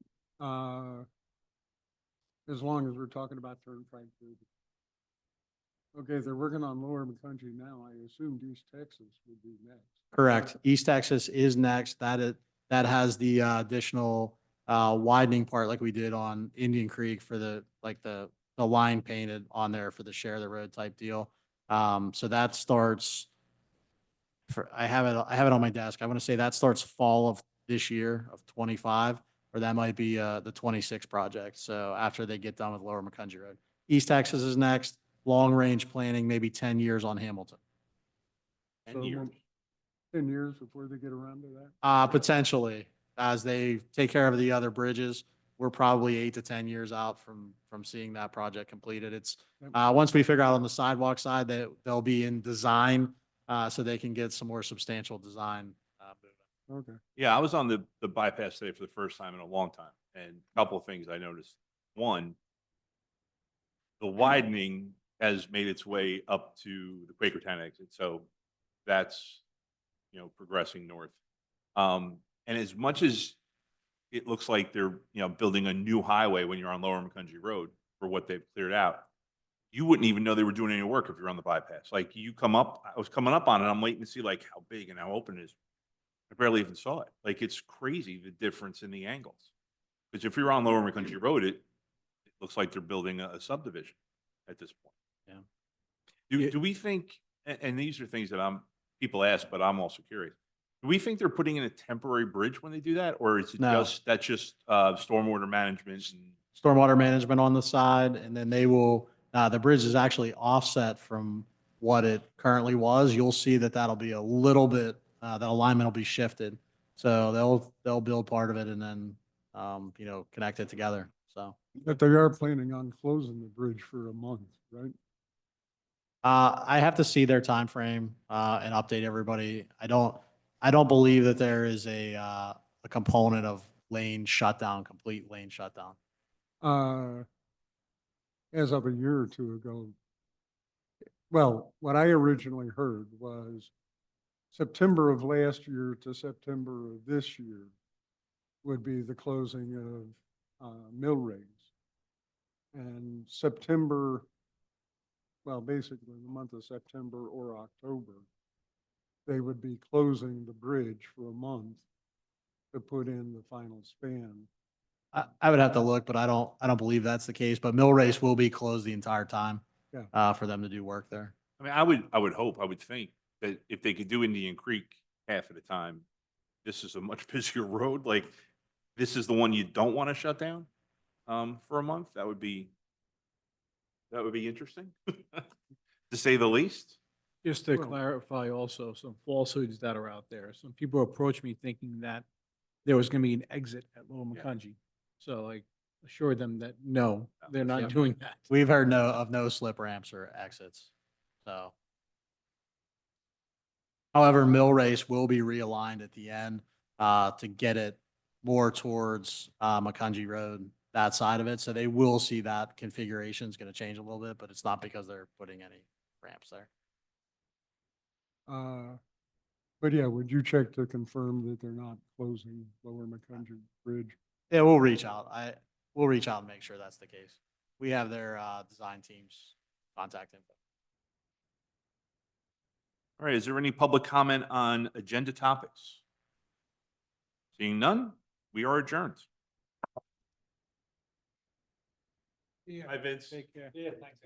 As long as we're talking about turnpike. Okay, they're working on Lower McCountry now. I assumed East Texas would be next. Correct. East Texas is next. That has the additional widening part like we did on Indian Creek for the line painted on there for the share the road type deal. So that starts I have it on my desk. I want to say that starts fall of this year of 25, or that might be the 26 project. So after they get done with Lower McCountry Road. East Texas is next. Long range planning, maybe 10 years on Hamilton. 10 years. 10 years before they get around to that? Potentially, as they take care of the other bridges, we're probably 8 to 10 years out from seeing that project completed. It's once we figure out on the sidewalk side that they'll be in design, so they can get some more substantial design moving. Okay. Yeah, I was on the bypass today for the first time in a long time, and a couple of things I noticed. One, the widening has made its way up to the Quakertown exit, so that's progressing north. And as much as it looks like they're building a new highway when you're on Lower McCountry Road for what they've cleared out, you wouldn't even know they were doing any work if you're on the bypass. Like you come up, I was coming up on it, I'm waiting to see like how big and how open it is. I barely even saw it. Like it's crazy the difference in the angles. Because if you're on Lower McCountry Road, it looks like they're building a subdivision at this point. Yeah. Do we think, and these are things that people ask, but I'm also curious. Do we think they're putting in a temporary bridge when they do that? Or is it No. that's just stormwater management and Stormwater management on the side, and then they will, the bridge is actually offset from what it currently was. You'll see that that'll be a little bit, the alignment will be shifted. So they'll build part of it and then, connect it together, so. But they are planning on closing the bridge for a month, right? I have to see their timeframe, and update everybody. I don't believe that there is a component of lane shutdown, complete lane shutdown. As of a year or two ago, well, what I originally heard was September of last year to September of this year would be the closing of mill rigs. And September, well, basically the month of September or October, they would be closing the bridge for a month to put in the final span. I would have to look, but I don't believe that's the case, but Mill Race will be closed the entire time, Yeah. for them to do work there. I mean, I would hope, I would think that if they could do Indian Creek half of the time, this is a much busier road. Like, this is the one you don't want to shut down for a month. That would be interesting, to say the least. Just to Well- clarify also some falsehoods that are out there. Some people approached me thinking that there was gonna be an exit at Lower Yeah. McCungy. So I assured them that, no, they're Yeah. not doing that. We've heard of no slip ramps or exits, so. However, Mill Race will be realigned at the end, to get it more towards, Macungie Road, that side of it. So they will see that configuration is going to change a little bit, but it's not because they're putting any ramps there. But yeah, would you check to confirm that they're not closing Lower McCountry Bridge? Yeah, we'll reach out. We'll reach out and make sure that's the case. We have their, design team's contact info. All right, is there any public comment on agenda topics? Seeing none, we are adjourned. Yeah. Hi, Vince. Take care. Yeah, thanks.